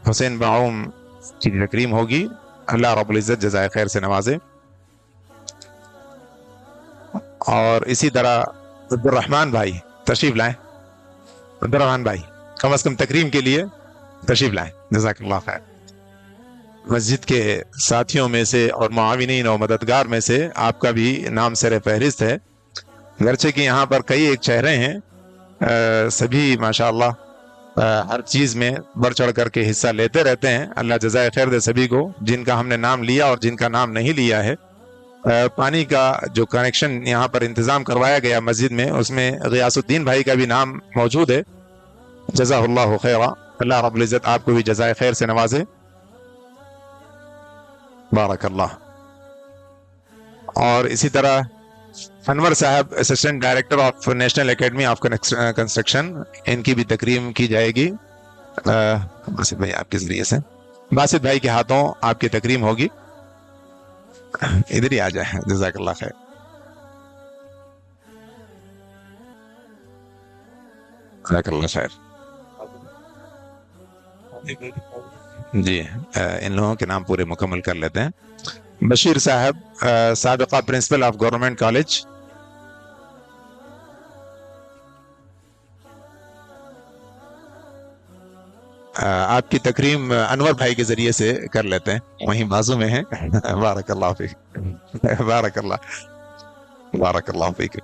حسین باعوم کی تکریم ہوگی. اللہ رب العزت جزائے خیر سے نوازے. اور اسی طرح عبد الرحمن بھائی تشریف لائیں. عبد الرحمن بھائی کم از کم تکریم کے لیے تشریف لائیں. جزاک اللہ خیر. مسجد کے ساتھیوں میں سے اور معاونین اور مددگار میں سے آپ کا بھی نام سر فہرست ہے، گرچہ کہ یہاں پر کئی ایک چہرے ہیں، سبھی ماشاءاللہ ہر چیز میں بڑھ چڑھ کر کے حصہ لیتے رہتے ہیں. اللہ جزائے خیر دے سبھی کو، جن کا ہم نے نام لیا اور جن کا نام نہیں لیا ہے. پانی کا جو کنیکشن یہاں پر انتظام کروایا گیا مسجد میں، اس میں غیاث الدین بھائی کا بھی نام موجود ہے. جزا اللہ خیرا. اللہ رب العزت آپ کو بھی جزائے خیر سے نوازے. بارک اللہ. اور اسی طرح انور صاحب assistant director of national academy of construction, ان کی بھی تکریم کی جائے گی باسط بھائی آپ کے ذریعے سے. باسط بھائی کے ہاتھوں آپ کی تکریم ہوگی. ادھر ہی آ جائے. جزاک اللہ خیر. جزاک اللہ خیر. جی ان لوگوں کے نام پورے مکمل کر لیتے ہیں. بشیر صاحب سابقہ پرنسپل آف گورنمنٹ کالج، آپ کی تکریم انور بھائی کے ذریعے سے کر لیتے ہیں، وہیں بازو میں ہیں. بارک اللہ فیک. بارک اللہ فیک.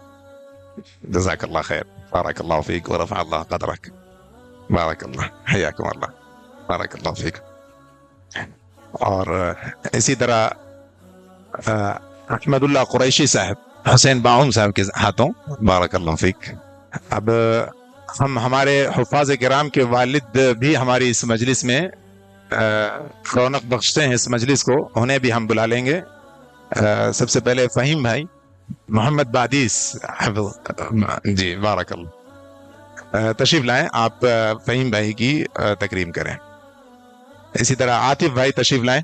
جزاک اللہ خیر. بارک اللہ فیک ورفع اللہ قدرک. بارک اللہ. حیاکم اللہ. بارک اللہ فیک. اور اسی طرح احمد اللہ قریشی صاحب حسین باعوم صاحب کے ہاتھوں. بارک اللہ فیک. اب ہم ہمارے حفاظ کرام کے والد بھی ہماری اس مجلس میں رونق بخشتے ہیں اس مجلس کو، انہیں بھی ہم بلا لیں گے. سب سے پہلے فہیم بھائی محمد بادیس. جی بارک اللہ. تشریف لائیں، آپ فہیم بھائی کی تکریم کریں. اسی طرح عاطف بھائی تشریف لائیں.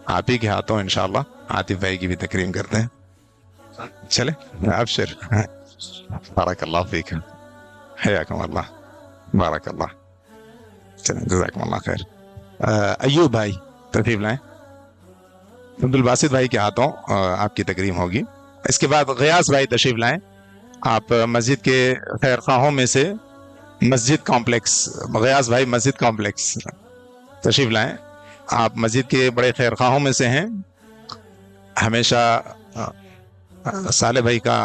آپ ہی کے ہاتھوں انشاءاللہ عاطف بھائی کی بھی تکریم کرتے ہیں. چلے ابشر. بارک اللہ فیک. حیاکم اللہ. بارک اللہ. چلیں جزاکم اللہ خیر. ایوب بھائی تشریف لائیں. عبد الباسط بھائی کے ہاتھوں آپ کی تکریم ہوگی. اس کے بعد غیاث بھائی تشریف لائیں. آپ مسجد کے خیر خواہوں میں سے مسجد کمپلیکس، غیاث بھائی مسجد کمپلیکس تشریف لائیں. آپ مسجد کے بڑے خیر خواہوں میں سے ہیں، ہمیشہ صالح بھائی کا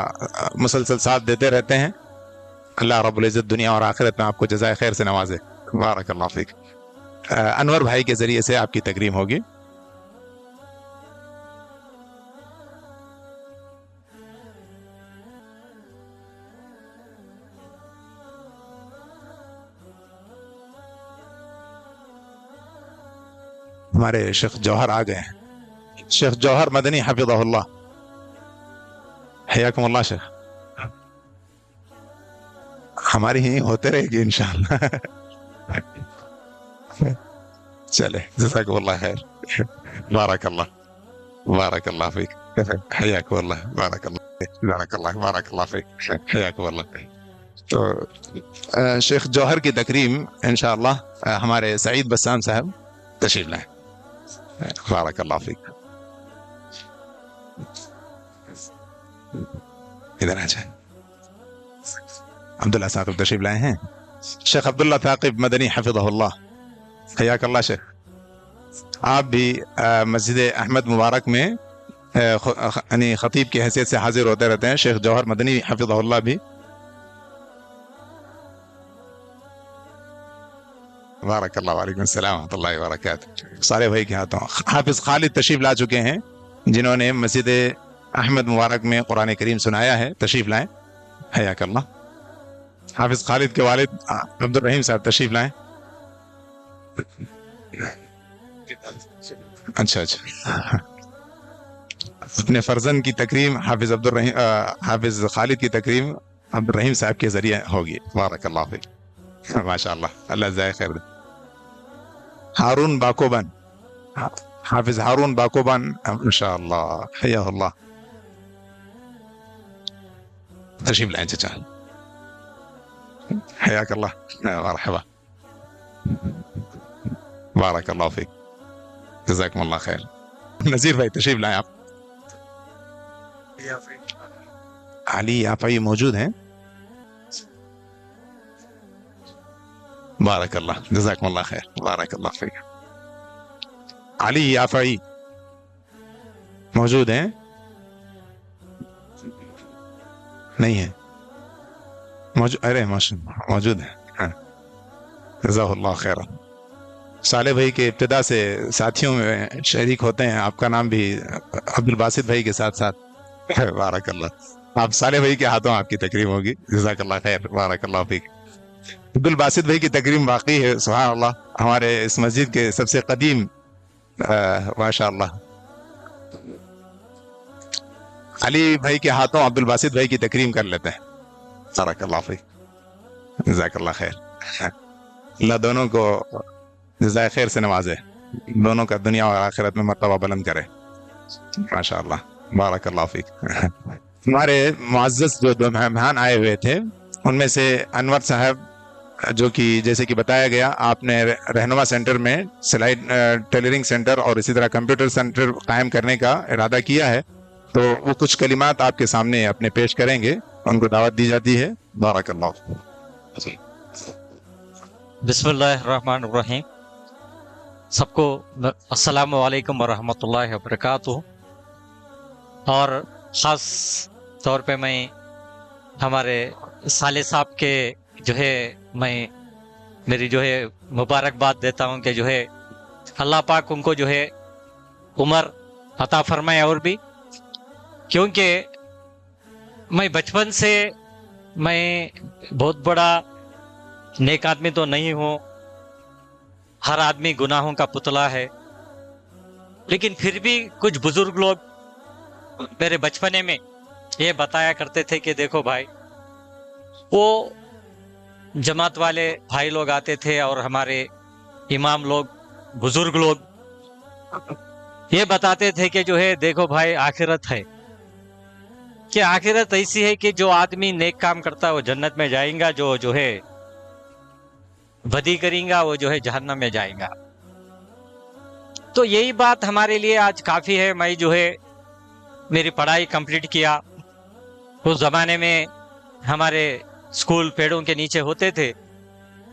مسلسل ساتھ دیتے رہتے ہیں. اللہ رب العزت دنیا اور آخرت میں آپ کو جزائے خیر سے نوازے. بارک اللہ فیک. انور بھائی کے ذریعے سے آپ کی تکریم ہوگی. ہمارے شیخ جوہر آ گئے ہیں. شیخ جوہر مدنی حفظہ اللہ، حیاکم اللہ. شیخ ہماری ہی ہوتے رہے گی انشاءاللہ. چلے جزاکم اللہ خیر. بارک اللہ، بارک اللہ فیک. حیاکم اللہ. بارک اللہ، بارک اللہ، بارک اللہ فیک. حیاکم اللہ. تو شیخ جوہر کی تکریم انشاءاللہ ہمارے سعید بسام صاحب تشریف لائیں. بارک اللہ فیک. ادھر آ جائیں. عبداللہ ثاقب تشریف لائے ہیں. شیخ عبداللہ ثاقب مدنی حفظہ اللہ. حیاک اللہ شیخ. آپ بھی مسجد احمد مبارک میں یعنی خطیب کی حیثیت سے حاضر ہوتے رہتے ہیں. شیخ جوہر مدنی حفظہ اللہ بھی. بارک اللہ. وعلیکم السلام ورحمۃ اللہ وبرکاتہ. سارے بھائی کے ہاتھوں. حافظ خالد تشریف لا چکے ہیں جنہوں نے مسجد احمد مبارک میں قرآن کریم سنایا ہے. تشریف لائیں. حیاک اللہ. حافظ خالد کے والد عبد الرحیم صاحب تشریف لائیں. اچھا اچھا. اپنے فرزند کی تکریم حافظ خالد کی تکریم عبد الرحیم صاحب کے ذریعے ہوگی. بارک اللہ فیک. ماشاء اللہ. اللہ جزائے خیر دے. ہارون باکوبن. حافظ ہارون باکوبن ماشاء اللہ. حیا اللہ. تشریف لائیں چچا. حیاک اللہ. مرحبا. بارک اللہ فیک. جزاکم اللہ خیر. نذیر بھائی تشریف لائیں آپ. علی یافعی موجود ہیں. بارک اللہ. جزاکم اللہ خیر. بارک اللہ فیک. علی یافعی موجود ہیں؟ نہیں ہے ارے موجود ہیں. جزاک اللہ خیر. صالح بھائی کے ابتدا سے ساتھیوں میں شریک ہوتے ہیں. آپ کا نام بھی عبد الباسط بھائی کے ساتھ ساتھ. بارک اللہ. آپ صالح بھائی کے ہاتھوں آپ کی تکریم ہوگی. جزاک اللہ خیر. بارک اللہ فیک. عبد الباسط بھائی کی تکریم واقعی ہے سبحان اللہ ہمارے اس مسجد کے سب سے قدیم ماشاء اللہ. علی بھائی کے ہاتھوں عبد الباسط بھائی کی تکریم کر لیتے ہیں. بارک اللہ فیک. جزاک اللہ خیر. اللہ دونوں کو جزائے خیر سے نوازے. دونوں کا دنیا اور آخرت میں مرتبہ بلند کرے. ماشاء اللہ. بارک اللہ فیک. ہمارے معزز جو دو مہمان آئے ہوئے تھے ان میں سے انور صاحب جو کہ جیسے کہ بتایا گیا آپ نے رہنما سینٹر میں سلائی ٹیلرنگ سینٹر اور اسی طرح کمپیوٹر سینٹر قائم کرنے کا ارادہ کیا ہے تو وہ کچھ کلمات آپ کے سامنے اپنے پیش کریں گے. ان کو دعوت دی جاتی ہے. بارک اللہ. بسم اللہ الرحمن الرحیم. سب کو السلام علیکم ورحمۃ اللہ وبرکاتہ. اور خاص طور پہ میں ہمارے صالح صاحب کے جو ہے میں میری جو ہے مبارکباد دیتا ہوں کہ جو ہے اللہ پاک ان کو جو ہے عمر عطا فرمائے. اور بھی کیونکہ میں بچپن سے میں بہت بڑا نیک آدمی تو نہیں ہوں. ہر آدمی گناہوں کا پتلا ہے. لیکن پھر بھی کچھ بزرگ لوگ میرے بچپنے میں یہ بتایا کرتے تھے کہ دیکھو بھائی وہ جماعت والے بھائی لوگ آتے تھے اور ہمارے امام لوگ بزرگ لوگ یہ بتاتے تھے کہ جو ہے دیکھو بھائی آخرت ہے کہ آخرت ایسی ہے کہ جو آدمی نیک کام کرتا ہے وہ جنت میں جائیں گا. جو ہے بدی کریں گا وہ جو ہے جہنم میں جائیں گا. تو یہی بات ہمارے لیے آج کافی ہے. میں جو ہے میری پڑھائی کمپلیٹ کیا. اس زمانے میں ہمارے اسکول پیڑوں کے نیچے ہوتے تھے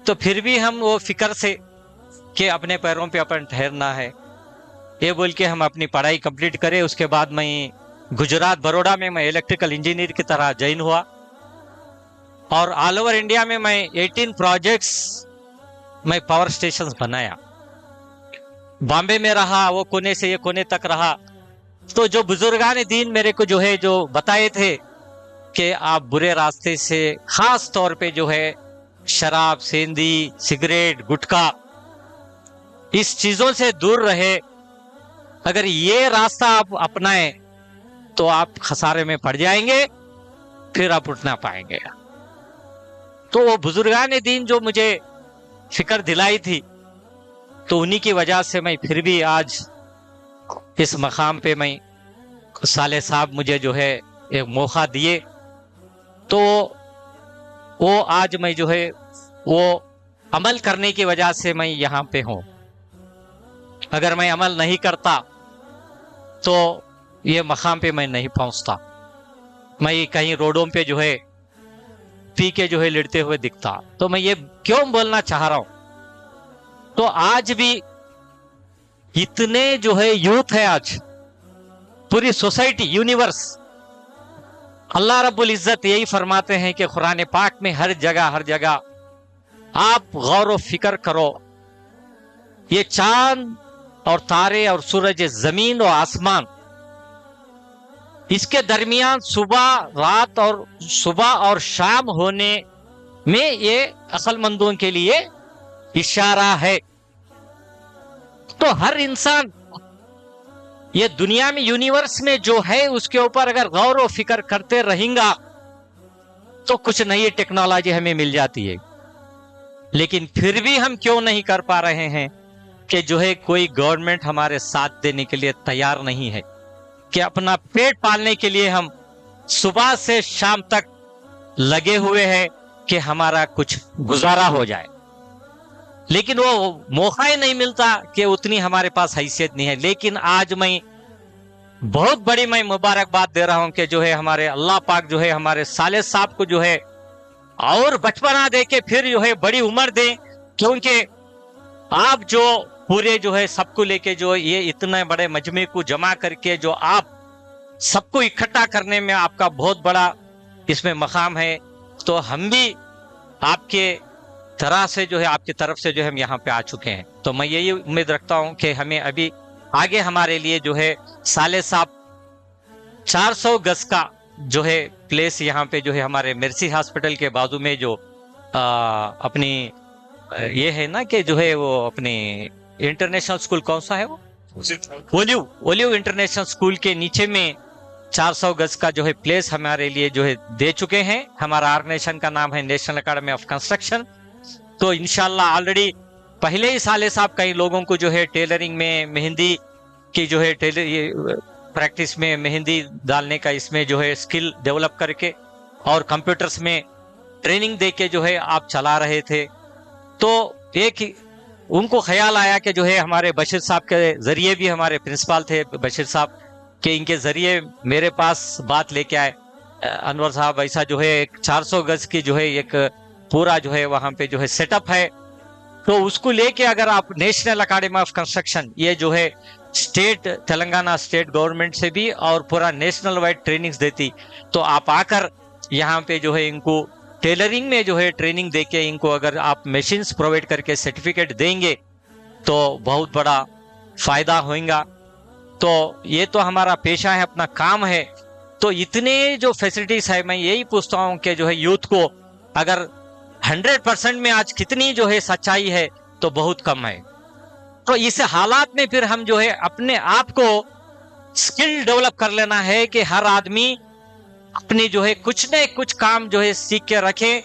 تو پھر بھی ہم وہ فکر سے کہ اپنے پیروں پہ اپن ٹھہرنا ہے یہ بول کے ہم اپنی پڑھائی کمپلیٹ کرے. اس کے بعد میں گجرات بروڈا میں الیکٹریکل انجینئر کی طرح جوائن ہوا اور آل اوور انڈیا میں 18 پروجیکٹس میں پاور اسٹیشنز بنایا. بامبے میں رہا، وہ کونے سے یہ کونے تک رہا. تو جو بزرگان دین میرے کو جو ہے جو بتائے تھے کہ آپ برے راستے سے، خاص طور پہ جو ہے شراب، سیندی، سگریٹ، گٹکا، اس چیزوں سے دور رہے. اگر یہ راستہ آپ اپنائیں تو آپ خسارے میں پڑ جائیں گے، پھر آپ اٹھ نہ پائیں گے. تو وہ بزرگان دین جو مجھے فکر دلائی تھی، تو انہی کی وجہ سے میں پھر بھی آج اس مقام پہ میں صالح صاحب مجھے جو ہے ایک موقع دیے، تو وہ آج میں جو ہے وہ عمل کرنے کی وجہ سے میں یہاں پہ ہوں. اگر میں عمل نہیں کرتا تو یہ مقام پہ میں نہیں پہنچتا. میں کہیں روڈوں پہ جو ہے پی کے جو ہے لڑتے ہوئے دکھتا. تو میں یہ کیوں بولنا چاہ رہا ہوں، تو آج بھی اتنے جو ہے یوتھ ہے، آج پوری سوسائٹی، یونیورس، اللہ رب العزت یہی فرماتے ہیں کہ قرآن پاک میں ہر جگہ آپ غور و فکر کرو. یہ چاند اور تارے اور سورج، زمین و آسمان، اس کے درمیان صبح اور شام ہونے میں یہ عقل مندوں کے لیے اشارہ ہے. تو ہر انسان یہ دنیا میں، یونیورس میں جو ہے، اس کے اوپر اگر غور و فکر کرتے رہیں گا تو کچھ نئی ٹیکنالوجی ہمیں مل جاتی ہے. لیکن پھر بھی ہم کیوں نہیں کر پا رہے ہیں کہ جو ہے کوئی گورنمنٹ ہمارے ساتھ دینے کے لیے تیار نہیں ہے، کہ اپنا پیٹ پالنے کے لیے ہم صبح سے شام تک لگے ہوئے ہیں کہ ہمارا کچھ گزارا ہو جائے. لیکن وہ موقع ہی نہیں ملتا کہ اتنی ہمارے پاس حیثیت نہیں ہے. لیکن آج میں بہت بڑی میں مبارکباد دے رہا ہوں کہ جو ہے ہمارے اللہ پاک جو ہے ہمارے صالح صاحب کو جو ہے اور بچپنا دے کے پھر جو ہے بڑی عمر دیں، کیونکہ آپ جو پورے جو ہے سب کو لے کے جو یہ اتنے بڑے مجمع کو جمع کر کے جو آپ سب کو اکٹھا کرنے میں آپ کا بہت بڑا اس میں مقام ہے. تو ہم بھی آپ کے طرح سے جو ہے، آپ کی طرف سے جو ہے ہم یہاں پہ آ چکے ہیں. تو میں یہی امید رکھتا ہوں کہ ہمیں ابھی آگے ہمارے لیے جو ہے صالح صاحب 400 گز کا جو ہے پلیس یہاں پہ جو ہے ہمارے مرسی ہاسپٹل کے بازو میں جو اپنی یہ ہے نا کہ جو ہے وہ اپنی انٹرنیشنل اسکول، کون سا ہے وہ، اولیو انٹرنیشنل اسکول کے نیچے میں 400 گز کا جو ہے پلیس ہمارے لیے جو ہے دے چکے ہیں. ہمارا آرگنائزیشن کا نام ہے نیشنل اکیڈمی آف کنسٹرکشن. تو انشاءاللہ آلریڈی پہلے ہی صالح صاحب کئی لوگوں کو جو ہے ٹیلرنگ میں، مہندی کی جو ہے پریکٹس میں، مہندی ڈالنے کا اس میں جو ہے اسکل ڈیولپ کر کے اور کمپیوٹرز میں ٹریننگ دے کے جو ہے آپ چلا رہے تھے. تو ایک ان کو خیال آیا کہ جو ہے ہمارے بشیر صاحب کے ذریعے بھی، ہمارے پرنسپل تھے بشیر صاحب، کہ ان کے ذریعے میرے پاس بات لے کے آئے انور صاحب، ایسا جو ہے 400 گز کی جو ہے ایک پورا جو ہے وہاں پہ جو ہے سیٹ اپ ہے، تو اس کو لے کے اگر آپ نیشنل اکیڈمی آف کنسٹرکشن، یہ جو ہے اسٹیٹ تلنگانہ اسٹیٹ گورنمنٹ سے بھی اور پورا نیشنل وائڈ ٹریننگز دیتی، تو آپ آ کر یہاں پہ جو ہے ان کو ٹیلرنگ میں جو ہے ٹریننگ دے کے ان کو اگر آپ مشینز پرووائڈ کر کے سرٹیفکیٹ دیں گے تو بہت بڑا فائدہ ہوگا. تو یہ تو ہمارا پیشہ ہے، اپنا کام ہے. تو اتنے جو فیسلٹیز ہے، میں یہی پوچھتا ہوں کہ جو ہے یوتھ کو اگر 100% میں آج کتنی جو ہے سچائی ہے تو بہت کم ہے. تو اس حالات میں پھر ہم جو ہے اپنے آپ کو اسکل ڈیولپ کر لینا ہے کہ ہر آدمی اپنی جو ہے کچھ نہ کچھ کام جو ہے سیکھ کے رکھے،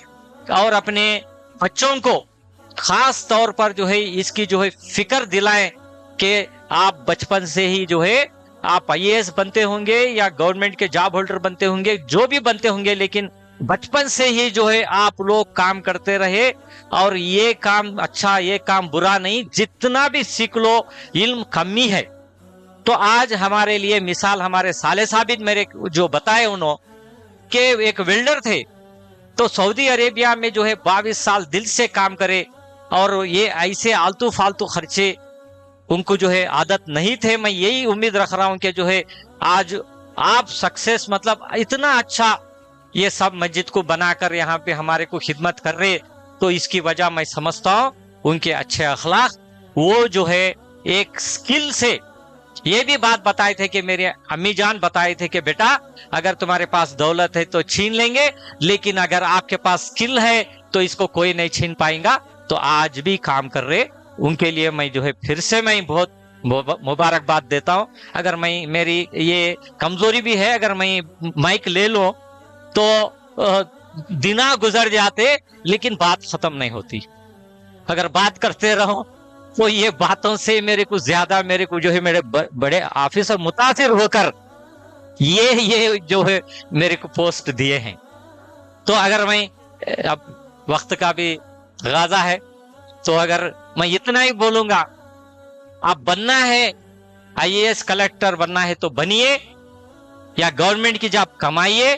اور اپنے بچوں کو خاص طور پر جو ہے اس کی جو ہے فکر دلائیں کہ آپ بچپن سے ہی جو ہے آپ IAS بنتے ہوں گے یا گورنمنٹ کے جاب ہولڈر بنتے ہوں گے، جو بھی بنتے ہوں گے، لیکن بچپن سے ہی جو ہے آپ لوگ کام کرتے رہے. اور یہ کام اچھا، یہ کام برا نہیں، جتنا بھی سیکھ لو علم کمی ہے. تو آج ہمارے لیے مثال ہمارے صالح صاحب میرے جو بتائے انہوں کہ ایک ویلڈر تھے، تو سعودی عربیہ میں جو ہے 22 سال دل سے کام کرے، اور یہ ایسے آلتو فالتو خرچے ان کو جو ہے عادت نہیں تھے. میں یہی امید رکھ رہا ہوں کہ جو ہے آج آپ سکسیس، مطلب اتنا اچھا یہ سب مسجد کو بنا کر یہاں پہ ہمارے کو خدمت کر رہے، تو اس کی وجہ میں سمجھتا ہوں ان کے اچھے اخلاق، وہ جو ہے ایک سکل سے یہ بھی بات بتائے تھے کہ میرے امی جان بتائے تھے کہ بیٹا اگر تمہارے پاس دولت ہے تو چھین لیں گے، لیکن اگر آپ کے پاس سکل ہے تو اس کو کوئی نہیں چھین پائیں گا۔ تو آج بھی کام کر رہے، ان کے لیے میں جو ہے پھر سے میں بہت مبارکباد دیتا ہوں۔ اگر میں میری یہ کمزوری بھی ہے، اگر میں مائک لے لوں تو دنا گزر جاتے لیکن بات ختم نہیں ہوتی، اگر بات کرتے رہو تو یہ باتوں سے میرے کو زیادہ میرے کو جو ہے میرے بڑے آفیسر متاثر ہو کر یہ جو ہے میرے کو پوسٹ دیے ہیں۔ تو اگر میں اب وقت کا بھی غازہ ہے تو اگر میں اتنا ہی بولوں گا، آپ بننا ہے IAS کلیکٹر بننا ہے تو بنیے، یا گورنمنٹ کی جاب کمائیے،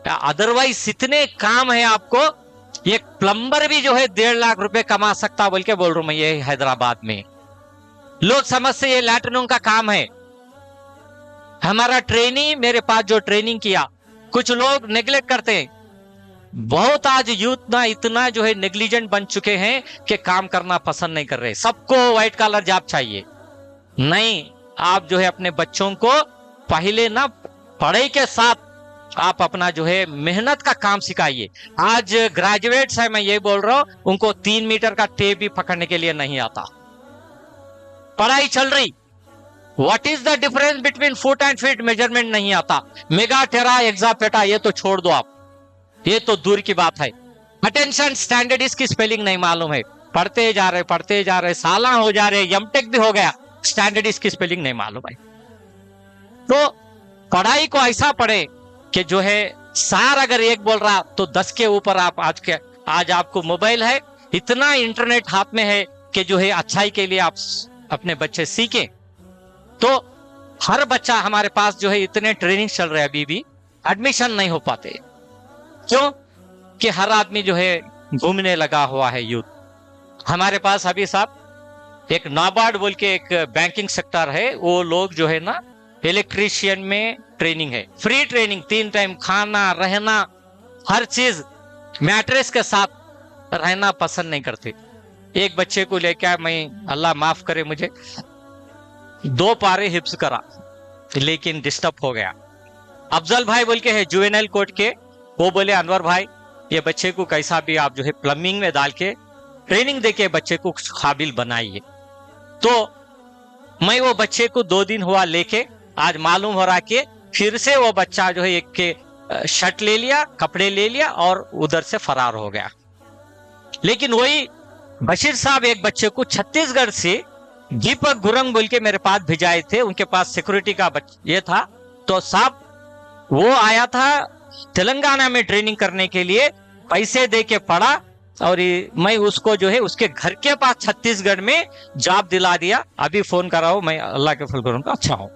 یا ادروائز اتنے کام ہے آپ کو۔ ایک پلمبر بھی جو ہے 1.5 لاکھ روپے کما سکتا بول کے بول رہا ہوں میں، یہ حیدرآباد میں لوگ سمجھتے یہ لیٹرنوں کا کام ہے۔ ہمارا ٹریننگ، میرے پاس جو ٹریننگ کیا، کچھ لوگ نیگلیکٹ کرتے ہیں، بہت آج یوتھ نہ اتنا جو ہے نیگلیجنٹ بن چکے ہیں کہ کام کرنا پسند نہیں کر رہے، سب کو وائٹ کالر جاب چاہیے۔ نہیں، آپ جو ہے اپنے بچوں کو پہلے نہ پڑھائی کے ساتھ آپ اپنا جو ہے محنت کا کام سکھائیے۔ آج گریجویٹس ہے، میں یہ بول رہا ہوں، ان کو 3 میٹر کا ٹیپ بھی پکڑنے کے لیے نہیں آتا، پڑھائی چل رہی، what is the difference between foot and feet measurement نہیں آتا، میگا ٹیرا ایگزا پیٹا یہ تو چھوڑ دو آپ، یہ تو دور کی بات ہے۔ اٹینشن اسٹینڈرڈ اس کی اسپیلنگ نہیں معلوم ہے، پڑھتے جا رہے سالہ ہو جا رہے، یم ٹیک بھی ہو گیا، اسٹینڈرڈ اس کی اسپیلنگ نہیں معلوم ہے۔ تو پڑھائی کو ایسا پڑھے کہ جو ہے سار اگر ایک بول رہا تو 10 کے اوپر آپ آج آپ کو موبائل ہے، اتنا انٹرنیٹ ہاتھ میں ہے کہ جو ہے اچھائی کے لیے آپ اپنے بچے سیکھیں۔ تو ہر بچہ ہمارے پاس جو ہے اتنے ٹریننگ چل رہے ابھی بھی ایڈمیشن نہیں ہو پاتے، کیوں کہ ہر آدمی جو ہے گھومنے لگا ہوا ہے یوتھ۔ ہمارے پاس ابھی صاحب ایک نابارڈ بول کے ایک بینکنگ سیکٹر ہے، وہ لوگ جو ہے نا الیکٹریشین میں ٹریننگ ہے، فری ٹریننگ، 3 ٹائم کھانا رہنا ہر چیز، میٹریس کے ساتھ رہنا پسند نہیں کرتے۔ ایک بچے کو لے کے میں اللہ معاف کرے مجھے 2 پارے حفظ کرا لیکن ڈسٹرب ہو گیا۔ افضل بھائی بول کے ہے جوینائل کورٹ کے، وہ بولے انور بھائی یہ بچے کو کیسا بھی آپ جو ہے پلمبنگ میں ڈال کے ٹریننگ دے کے بچے کو قابل بنائیے۔ تو میں وہ بچے کو 2 دن ہوا لے کے، آج معلوم ہو رہا کہ پھر سے وہ بچہ جو ہے ایک کے شرٹ لے لیا، کپڑے لے لیا اور ادھر سے فرار ہو گیا۔ لیکن وہی بشیر صاحب ایک بچے کو چھتیس گڑھ سے دیپک گرنگ بول کے میرے پاس بھیجائے تھے، ان کے پاس سیکورٹی کا یہ تھا، تو صاحب وہ آیا تھا تلنگانہ میں ٹریننگ کرنے کے لیے، پیسے دے کے پڑھا، اور میں اس کو جو ہے اس کے گھر کے پاس چھتیس گڑھ میں جاب دلا دیا۔ ابھی فون کر رہا ہوں، میں اللہ کے فضل کروں کا اچھا ہوں۔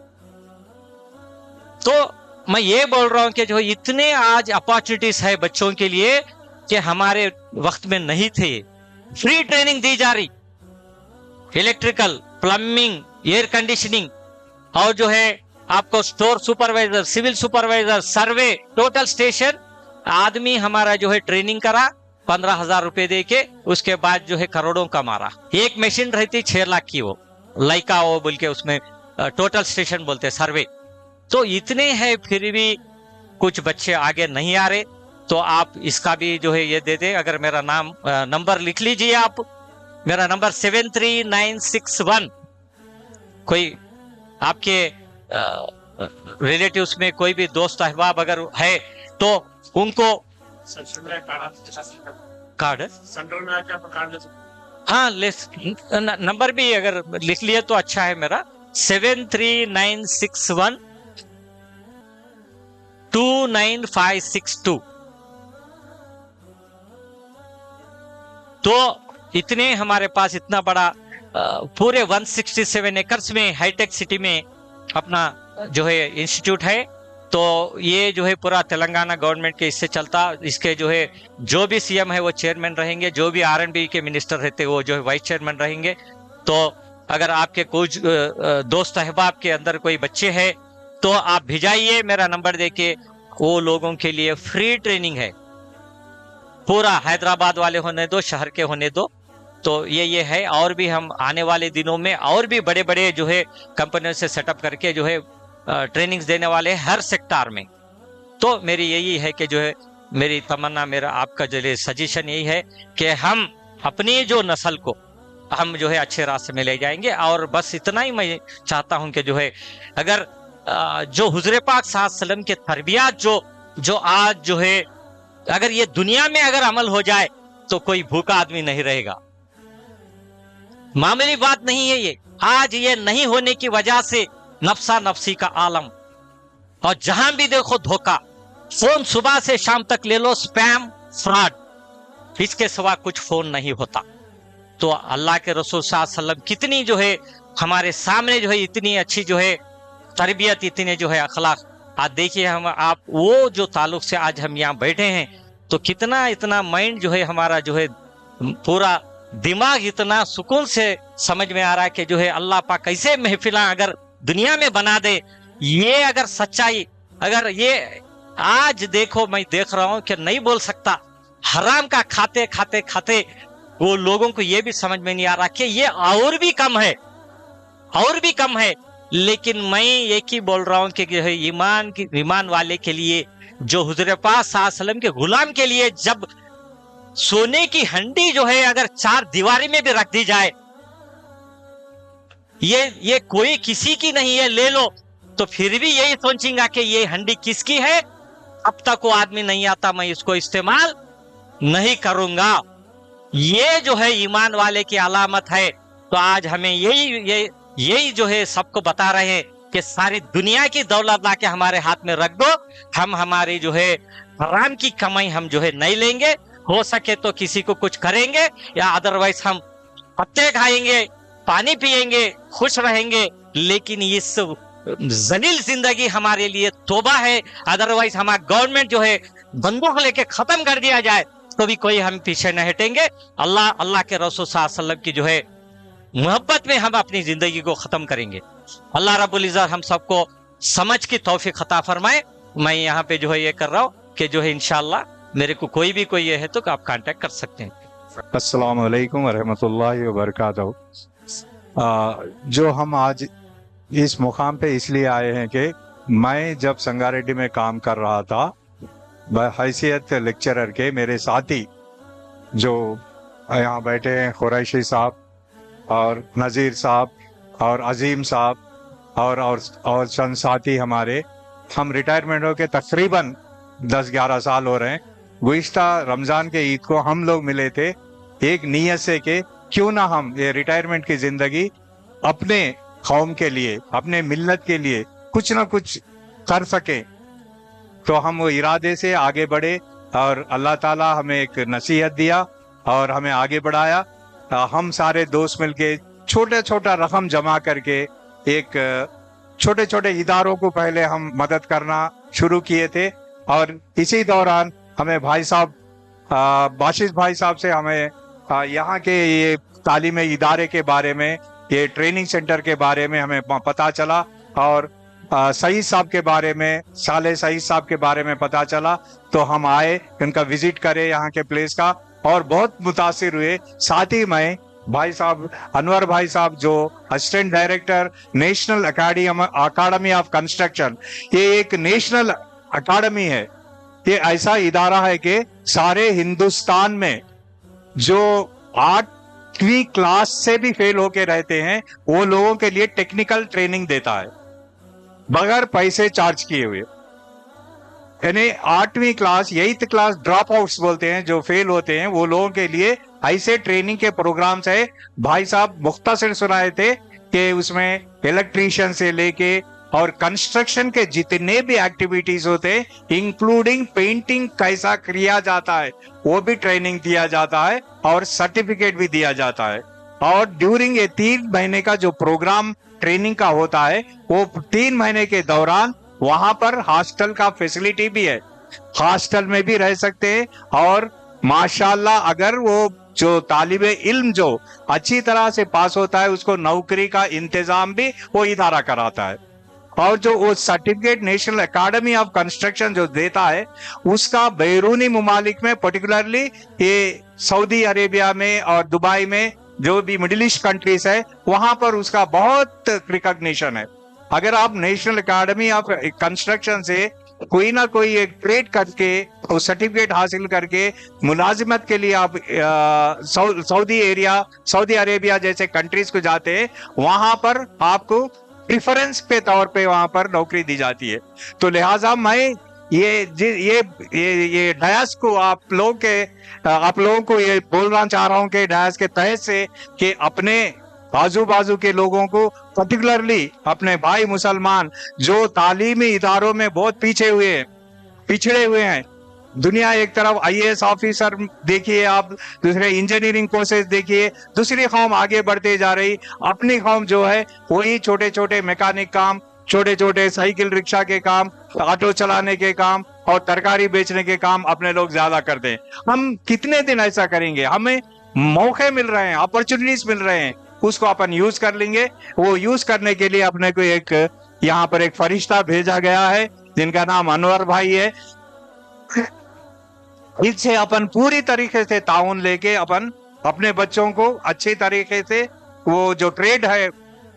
تو میں یہ بول رہا ہوں کہ جو اتنے آج اپارچونیٹیز ہے بچوں کے لیے کہ ہمارے وقت میں نہیں تھے۔ فری ٹریننگ دی جا رہی، الیکٹریکل، پلمبنگ، ایئر کنڈیشننگ، اور جو ہے آپ کو store supervisor, civil supervisor, survey, total station, آدمی ہمارا جو ہے ٹریننگ کرا 15,000 روپے دے کے، اس کے بعد جو ہے کروڑوں کا مارا۔ ایک مشین رہتی 6 لاکھ کی، وہ لائکا وہ بول کے اس میں ٹوٹل اسٹیشن بولتے سروے۔ تو اتنے ہیں پھر بھی کچھ بچے آگے نہیں آ رہے، تو آپ اس کا بھی جو ہے یہ دے دیں۔ اگر میرا نمبر لکھ لیجئے آپ، میرا نمبر 73961، کوئی آپ کے ریلیٹیوز میں کوئی بھی دوست احباب اگر ہے تو ان کو کارڈ، ہاں نمبر بھی اگر لکھ لیے تو اچھا ہے میرا 73961 29562۔ تو اتنے ہمارے پاس اتنا بڑا پورے 167 ایکرز میں ہائی ٹیک سٹی میں اپنا جو ہے انسٹیٹیوٹ ہے۔ تو یہ جو ہے پورا تلنگانہ گورنمنٹ کے اس سے چلتا، اس کے جو ہے جو بھی سی ایم ہے وہ چیئرمین رہیں گے، جو بھی R&B کے منسٹر رہتے وہ جو ہے وائس چیئرمین رہیں گے۔ تو اگر آپ کے کچھ دوست احباب کے اندر کوئی بچے ہیں تو آپ بھیجائیے میرا نمبر دے کے، وہ لوگوں کے لیے فری ٹریننگ ہے. پورا حیدرآباد والے ہونے دو، شہر کے ہونے دو. تو یہ ہے، اور بھی ہم آنے والے دنوں میں اور بھی بڑے بڑے جو ہے کمپنیوں سے سیٹ اپ کر کے جو ہے ٹریننگز دینے والے ہر سیکٹر میں. تو میری یہی ہے کہ جو ہے میری تمنا، میرا آپ کا جو ہے سجیشن یہی ہے کہ ہم اپنی جو نسل کو ہم جو ہے اچھے راستے میں لے جائیں گے. اور بس اتنا ہی میں چاہتا ہوں کہ جو ہے اگر جو حضور پاک صلی اللہ علیہ وسلم کے تربیات جو آج جو ہے اگر یہ دنیا میں اگر عمل ہو جائے تو کوئی بھوکا آدمی نہیں رہے گا. معمولی بات نہیں ہے یہ. آج یہ نہیں ہونے کی وجہ سے نفسا نفسی کا عالم، اور جہاں بھی دیکھو دھوکا. فون صبح سے شام تک لے لو، سپیم، فراڈ، اس کے سوا کچھ فون نہیں ہوتا. تو اللہ کے رسول صلی اللہ علیہ وسلم کتنی جو ہے ہمارے سامنے جو ہے اتنی اچھی جو ہے تربیت، اتنے جو ہے اخلاق. آج دیکھیے ہم آپ وہ جو تعلق سے آج ہم یہاں بیٹھے ہیں تو کتنا اتنا مائنڈ جو ہے ہمارا جو ہے پورا دماغ اتنا سکون سے سمجھ میں آ رہا ہے کہ جو ہے اللہ پاک کیسے محفلاں اگر دنیا میں بنا دے. یہ اگر سچائی، اگر یہ آج دیکھو میں دیکھ رہا ہوں کہ نہیں بول سکتا، حرام کا کھاتے کھاتے کھاتے وہ لوگوں کو یہ بھی سمجھ میں نہیں آ رہا کہ یہ اور بھی کم ہے، اور بھی کم ہے. لیکن میں ایک ہی بول رہا ہوں کہ جو ہے ایمان والے کے لیے، جو حضور پاک صلی اللہ علیہ وسلم کے غلام کے لیے جب سونے کی ہنڈی جو ہے اگر چار دیواری میں بھی رکھ دی جائے، یہ کوئی کسی کی نہیں ہے، لے لو، تو پھر بھی یہی سوچیں گا کہ یہ ہنڈی کس کی ہے. اب تک وہ آدمی نہیں آتا، میں اس کو استعمال نہیں کروں گا. یہ جو ہے ایمان والے کی علامت ہے. تو آج ہمیں یہی جو ہے سب کو بتا رہے ہیں کہ ساری دنیا کی دولت لا کے ہمارے ہاتھ میں رکھ دو، ہم ہماری جو ہے حرام کی کمائی ہم جو ہے نہیں لیں گے. ہو سکے تو کسی کو کچھ کریں گے، یا ادروائز ہم پتے کھائیں گے، پانی پیئیں گے، خوش رہیں گے. لیکن اس ذلیل زندگی ہمارے لیے توبہ ہے. ادروائز ہمارا گورنمنٹ جو ہے بندوق لے کے ختم کر دیا جائے تو بھی کوئی ہم پیچھے نہ ہٹیں گے. اللہ کے رسول صلی اللہ علیہ وسلم کی جو ہے محبت میں ہم اپنی زندگی کو ختم کریں گے. اللہ رب العزت ہم سب کو سمجھ کی توفیق عطا فرمائے. میں یہاں پہ جو ہے یہ کر رہا ہوں کہ جو ہے انشاءاللہ میرے کو کوئی بھی کوئی یہ ہے تو آپ کانٹیکٹ کر سکتے ہیں. السلام علیکم ورحمۃ اللہ وبرکاتہ. جو ہم آج اس مقام پہ اس لیے آئے ہیں کہ میں جب سنگاریڈی میں کام کر رہا تھا بحیثیت لیکچرر کے، میرے ساتھی جو یہاں بیٹھے ہیں، قریشی صاحب اور نذیر صاحب اور عظیم صاحب اور چند ساتھی ہمارے، ہم ریٹائرمنٹ ہو کے تقریباً 10-11 سال ہو رہے ہیں. گزشتہ رمضان کے عید کو ہم لوگ ملے تھے ایک نیت سے کہ کیوں نہ ہم یہ ریٹائرمنٹ کی زندگی اپنے قوم کے لیے، اپنے ملت کے لیے کچھ نہ کچھ کر سکیں. تو ہم وہ ارادے سے آگے بڑھے اور اللہ تعالیٰ ہمیں ایک نصیحت دیا اور ہمیں آگے بڑھایا. ہم سارے دوست مل کے چھوٹا رقم جمع کر کے ایک چھوٹے اداروں کو پہلے ہم مدد کرنا شروع کیے تھے. اور اسی دوران ہمیں بھائی صاحب باشش بھائی صاحب سے ہمیں یہاں کے یہ تعلیمی ادارے کے بارے میں، یہ ٹریننگ سینٹر کے بارے میں ہمیں پتہ چلا، اور سعید صاحب کے بارے میں، صالح سعید صاحب کے بارے میں پتہ چلا. تو ہم آئے، ان کا وزٹ کرے یہاں کے پلیس کا، اور بہت متاثر ہوئے. ساتھ ہی میں بھائی صاحب انور بھائی صاحب جو assistant director national academy of construction, یہ ایک نیشنل اکیڈمی ہے. یہ ایسا ادارہ ہے کہ سارے ہندوستان میں جو 8ویں کلاس سے بھی فیل ہو کے رہتے ہیں وہ لوگوں کے لیے ٹیکنیکل ٹریننگ دیتا ہے بغیر پیسے چارج کیے ہوئے. یعنی 8ویں class, 8th class dropouts بولتے ہیں، جو فیل ہوتے ہیں، وہ لوگوں کے لیے ایسے ٹریننگ کے پروگرامز ہے. بھائی صاحب مختصر سنائے تھے کہ اس میں الیکٹریشین سے لے کے اور کنسٹرکشن کے جتنے بھی ایکٹیویٹیز ہوتے ہیں، انکلوڈنگ پینٹنگ کیسا کیا جاتا ہے، وہ بھی ٹریننگ دیا جاتا ہے اور سرٹیفکیٹ بھی دیا جاتا ہے. اور ڈیورنگ یہ 3 مہینے کا جو پروگرام ٹریننگ کا ہوتا ہے، وہ 3 مہینے کے دوران وہاں پر ہاسٹل کا فیسلٹی بھی ہے، ہاسٹل میں بھی رہ سکتے ہیں. اور ماشاءاللہ اگر وہ جو طالب علم جو اچھی طرح سے پاس ہوتا ہے، اس کو نوکری کا انتظام بھی وہ ادارہ کراتا ہے. اور جو وہ certificate national academy of construction جو دیتا ہے اس کا بیرونی ممالک میں پرٹیکولرلی یہ سعودی عربیہ میں اور دبئی میں جو بھی مڈل ایسٹ کنٹریز ہے وہاں پر اس کا بہت ریکگنیشن ہے. اگر آپ نیشنل اکیڈمی آف کنسٹرکشن سے کوئی نہ کوئی ایک ٹریڈ کر کے اور سرٹیفکیٹ حاصل کر کے ملازمت کے لیے آپ سعودی عربیہ جیسے کنٹریز کو جاتے ہیں وہاں پر آپ کو پریفرنس کے طور پہ وہاں پر نوکری دی جاتی ہے. تو لہٰذا میں یہ ڈیاس کو آپ لوگوں کو یہ بولنا چاہ رہا ہوں کہ ڈیاس کے تحت سے کہ اپنے آزو بازو کے لوگوں کو پرٹیکولرلی اپنے بھائی مسلمان جو تعلیمی اداروں میں بہت پچھڑے ہوئے ہیں, دنیا ایک طرف IAS آفیسر دیکھیے آپ, دوسرے انجینئرنگ کورسز دیکھیے, دوسری قوم آگے بڑھتے جا رہی, اپنی قوم جو ہے وہی چھوٹے چھوٹے میکینک کام, چھوٹے چھوٹے سائیکل رکشہ کے کام, آٹو چلانے کے کام اور ترکاری بیچنے کے کام اپنے لوگ زیادہ کرتے ہیں. ہم کتنے دن ایسا کریں گے؟ ہمیں موقع مل رہے ہیں, اپرچونیٹیز مل رہے ہیں, اس کو اپن یوز کر لیں گے. وہ یوز کرنے کے لیے اپنے کو یہاں پر ایک فرشتہ بھیجا گیا ہے جن کا نام انور بھائی ہے. اس سے اپن پوری طریقے سے تعاون لے کے اپن اپنے بچوں کو اچھی طریقے سے وہ جو ٹریڈ ہے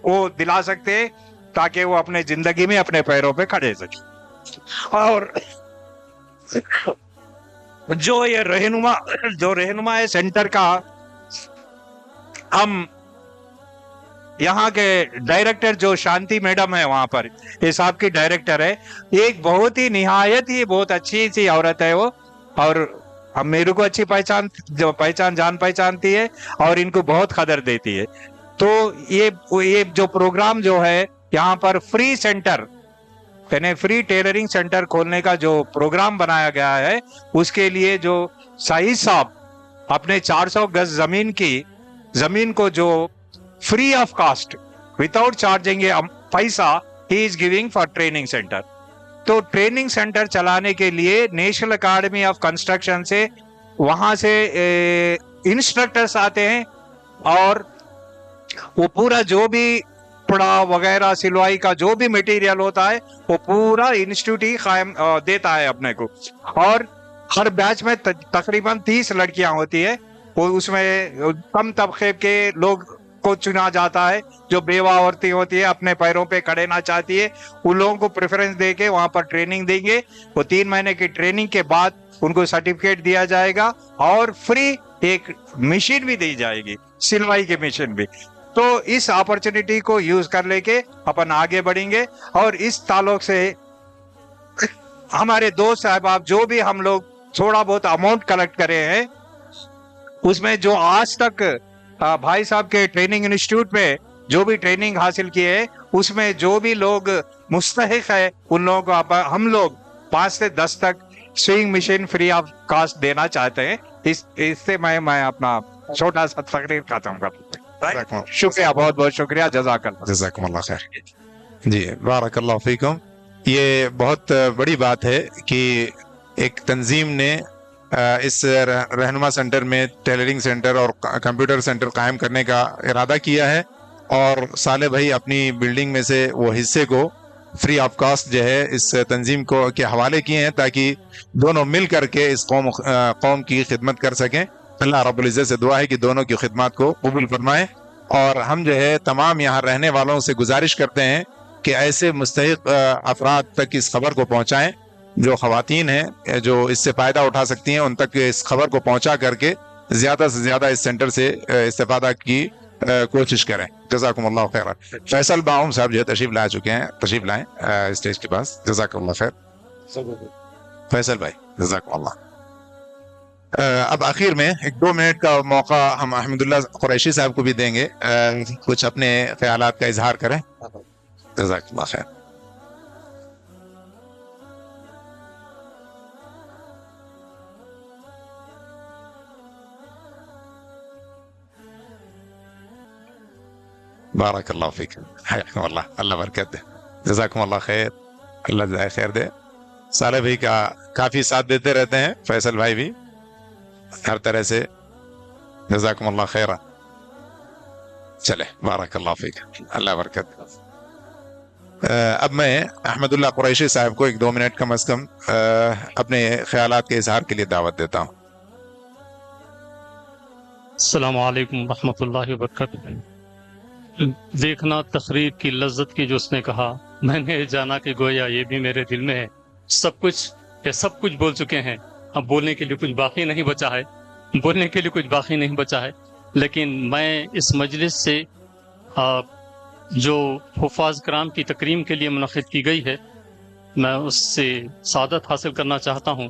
وہ دلا سکتے ہیں تاکہ وہ اپنے زندگی میں اپنے پیروں پہ کھڑے سکیں. اور جو یہ رہنما ہے سینٹر کا, ہم یہاں کے ڈائریکٹر جو شانتی میڈم ہے وہاں پر یہ صاحب کی ڈائریکٹر ہے, ایک بہت ہی نہایت ہی بہت اچھی سی عورت ہے وہ, اور ہم میرے کو اچھی جان پہچانتی ہے اور ان کو بہت قدر دیتی ہے. تو یہ جو پروگرام جو ہے یہاں پر فری سینٹر یعنی فری ٹیلرنگ سینٹر کھولنے کا جو پروگرام بنایا گیا ہے اس کے لیے جو سعید صاحب اپنے 400 گز زمین کو جو free of cost without charging پیسہ ہی is giving for training centre. تو ٹریننگ سینٹر چلانے کے لیے نیشنل اکیڈمی آف کنسٹرکشن سے وہاں سے انسٹرکٹرز آتے ہیں اور وہ پورا جو بھی کپڑا وغیرہ سلوائی کا جو بھی مٹیریل ہوتا ہے وہ پورا انسٹیٹیوٹ ہی قائم دیتا ہے اپنے کو. اور ہر بیچ میں تقریباً 30 لڑکیاں ہوتی ہے, وہ اس میں کم طبقے کے لوگ کو چنا جاتا ہے, جو بیوہ عورتیں ہوتی ہے اپنے پیروں پہ کھڑے نہ چاہتی ہے, ان لوگوں کو پریفرنس دے کے وہاں پر ٹریننگ دیں گے. وہ 3 مہینے کی ٹریننگ کے بعد ان کو سرٹیفکیٹ دیا جائے گا اور فری ایک مشین بھی دی جائے گی, سلوائی کی مشین بھی. تو اس اپرچونٹی کو یوز کر لے کے اپن آگے بڑھیں گے. اور اس تعلق سے ہمارے دوست احباب جو بھی ہم لوگ تھوڑا بہت اماؤنٹ کلیکٹ کرے ہیں اس میں جو آج تک بھائی صاحب کے ٹریننگ انسٹیٹیوٹ میں جو بھی ٹریننگ حاصل کیے ہیں اس میں جو بھی لوگ مستحق ہے ان لوگوں کو ہم لوگ 5 سے 10 تک swing machine free of cost دینا چاہتے ہیں. اس سے میں اپنا چھوٹا سا تقریر ختم کرتا ہوں. شکریہ, بہت بہت شکریہ. جزاکم اللہ خیر. جی بارک اللہ فیکم. یہ بہت بڑی بات ہے کہ ایک تنظیم نے اس رہنما سینٹر میں ٹیلرنگ سینٹر اور کمپیوٹر سینٹر قائم کرنے کا ارادہ کیا ہے, اور صالح بھائی اپنی بلڈنگ میں سے وہ حصے کو فری آف کاسٹ جو ہے اس تنظیم کو کے حوالے کیے ہیں تاکہ دونوں مل کر کے اس قوم کی خدمت کر سکیں. اللہ رب العزت سے دعا ہے کہ دونوں کی خدمات کو قبول فرمائیں. اور ہم جو ہے تمام یہاں رہنے والوں سے گزارش کرتے ہیں کہ ایسے مستحق افراد تک اس خبر کو پہنچائیں, جو خواتین ہیں جو اس سے فائدہ اٹھا سکتی ہیں ان تک اس خبر کو پہنچا کر کے زیادہ سے زیادہ اس سینٹر سے استفادہ کی کوشش کریں. جزاکم اللہ خیر. فیصل باؤم صاحب جو ہے تشریف لا چکے ہیں, تشریف لائیں اسٹیج کے پاس. جزاک اللہ خیر. فیصل بھائی جزاکم اللہ. اب آخر میں 1-2 منٹ کا موقع ہم احمد اللہ قریشی صاحب کو بھی دیں گے, کچھ اپنے خیالات کا اظہار کریں. جزاک اللہ خیر. بارک اللہ فیکم. حیاکم اللہ, اللہ برکت دے. جزاکم اللہ خیر, اللہ جزائے خیر دے. صالح بھائی کا کافی ساتھ دیتے رہتے ہیں, فیصل بھائی بھی ہر طرح سے. جزاکم اللہ خیر. چلے بارک اللہ فیکم, اللہ برکت دے. اب میں احمد اللہ قریشی صاحب کو 1-2 منٹ کم از کم اپنے خیالات کے اظہار کے لیے دعوت دیتا ہوں. السلام علیکم ورحمۃ اللہ وبرکاتہ. دیکھنا تقریر کی لذت کی جو اس نے کہا، میں نے جانا کہ گویا یہ بھی میرے دل میں ہے. سب کچھ بول چکے ہیں، اب بولنے کے لیے کچھ باقی نہیں بچا ہے. لیکن میں اس مجلس سے جو حفاظ کرام کی تکریم کے لیے منعقد کی گئی ہے، میں اس سے سعادت حاصل کرنا چاہتا ہوں،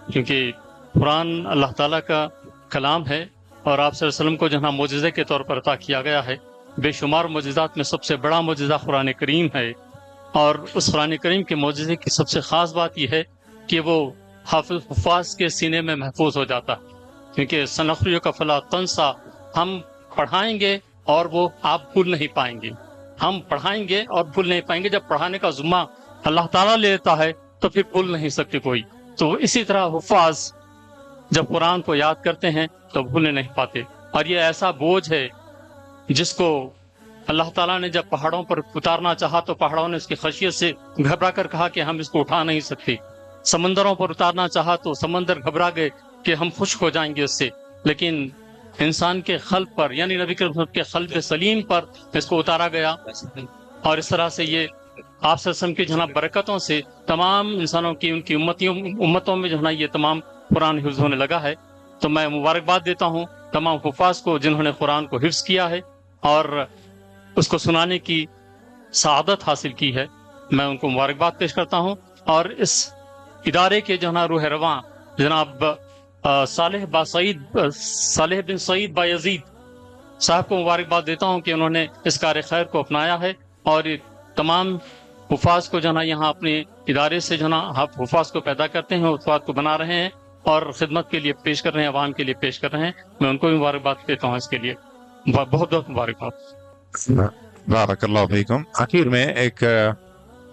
کیونکہ قرآن اللہ تعالیٰ کا کلام ہے اور آپ صلی اللہ علیہ وسلم کو جہاں معجزے کے طور پر عطا کیا گیا ہے. بے شمار معجزات میں سب سے بڑا معجزہ قرآن کریم ہے، اور اس قرآن کریم کے معجزے کی سب سے خاص بات یہ ہے کہ وہ حفاظ کے سینے میں محفوظ ہو جاتا ہے. کیونکہ سنقرئک فلا تنسیٰ، ہم پڑھائیں گے اور وہ آپ بھول نہیں پائیں گے. ہم پڑھائیں گے اور بھول نہیں پائیں گے. جب پڑھانے کا ذمہ اللہ تعالیٰ لیتا ہے تو پھر بھول نہیں سکتے کوئی. تو اسی طرح حفاظ جب قرآن کو یاد کرتے ہیں تو بھولنے نہیں پاتے. اور یہ ایسا بوجھ ہے جس کو اللہ تعالیٰ نے جب پہاڑوں پر اتارنا چاہا تو پہاڑوں نے اس کی خشیت سے گھبرا کر کہا کہ ہم اس کو اٹھا نہیں سکتے. سمندروں پر اتارنا چاہا تو سمندر گھبرا گئے کہ ہم خشک ہو جائیں گے اس سے. لیکن انسان کے قلب پر، یعنی نبی کریم صلی اللہ علیہ وسلم کے قلب سلیم پر اس کو اتارا گیا. اور اس طرح سے یہ آپ صلی اللہ علیہ وسلم کی جناب برکتوں سے تمام انسانوں کی، ان کی امتوں میں جو ہے یہ تمام قرآن حفظ ہونے لگا ہے. تو میں مبارکباد دیتا ہوں تمام حفاظ کو جنہوں نے قرآن کو حفظ کیا ہے اور اس کو سنانے کی سعادت حاصل کی ہے. میں ان کو مبارکباد پیش کرتا ہوں. اور اس ادارے کے جناب روح رواں جناب صالح بن سعید بایزید صاحب کو مبارکباد دیتا ہوں کہ انہوں نے اس کار خیر کو اپنایا ہے اور تمام حفاظ کو جنا یہاں اپنے ادارے سے جنا حفاظ کو پیدا کرتے ہیں، حفاظ کو بنا رہے ہیں اور خدمت کے لیے پیش کر رہے ہیں، عوام کے لیے پیش کر رہے ہیں. میں ان کو بھی مبارکباد دیتا ہوں اس کے لیے. بہت بہت مبارکباد. بارک اللہ فیکم. آخر میں ایک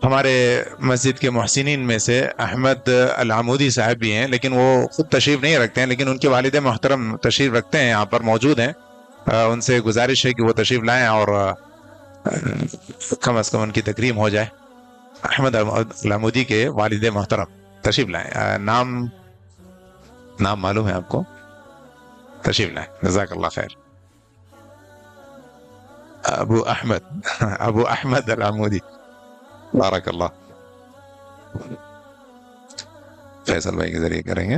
ہمارے مسجد کے محسنین میں سے احمد العمودی صاحب بھی ہیں، لیکن وہ خود تشریف نہیں رکھتے ہیں، لیکن ان کے والد محترم تشریف رکھتے ہیں، یہاں پر موجود ہیں. ان سے گزارش ہے کہ وہ تشریف لائیں اور کم از کم ان کی تکریم ہو جائے. احمد العمودی کے والد محترم تشریف لائیں. نام معلوم ہے آپ کو؟ تشریف لائیں. جزاک اللہ خیر. ابو احمد العمودی. بارک اللہ. فیصل بھائی کے ذریعے کریں گے.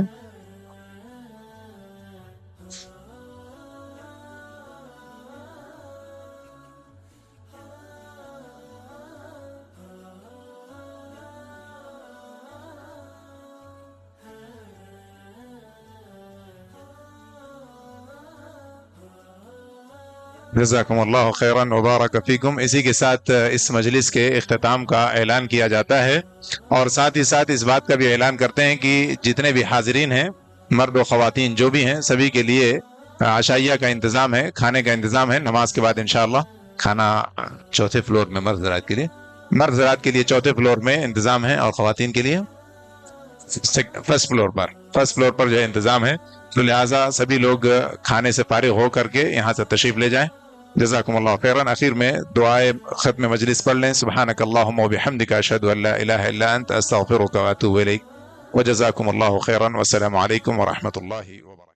جزاکم اللہ خیرا وبارک فیکم. اسی کے ساتھ اس مجلس کے اختتام کا اعلان کیا جاتا ہے اور ساتھ ہی ساتھ اس بات کا بھی اعلان کرتے ہیں کہ جتنے بھی حاضرین ہیں، مرد و خواتین جو بھی ہیں، سبھی کے لیے عشائیہ کا انتظام ہے، کھانے کا انتظام ہے. نماز کے بعد انشاءاللہ کھانا 4تھے فلور میں مرد حضرات کے لیے 4تھے فلور میں انتظام ہے اور خواتین کے لیے فرسٹ فلور پر جو ہے انتظام ہے. تو لہٰذا سبھی لوگ کھانے سے فارغ ہو کر کے یہاں سے تشریف لے جائیں. جزاکم اللہ خیرا. اخیر میں دعائے ختم مجلس پڑھ لیں. سبحانک اللہم و بحمدک اشہد ان لا الہ الا انت استغفرک و اتوب الیک. وجزاکم اللہ خیرا والسلام علیکم ورحمۃ اللہ.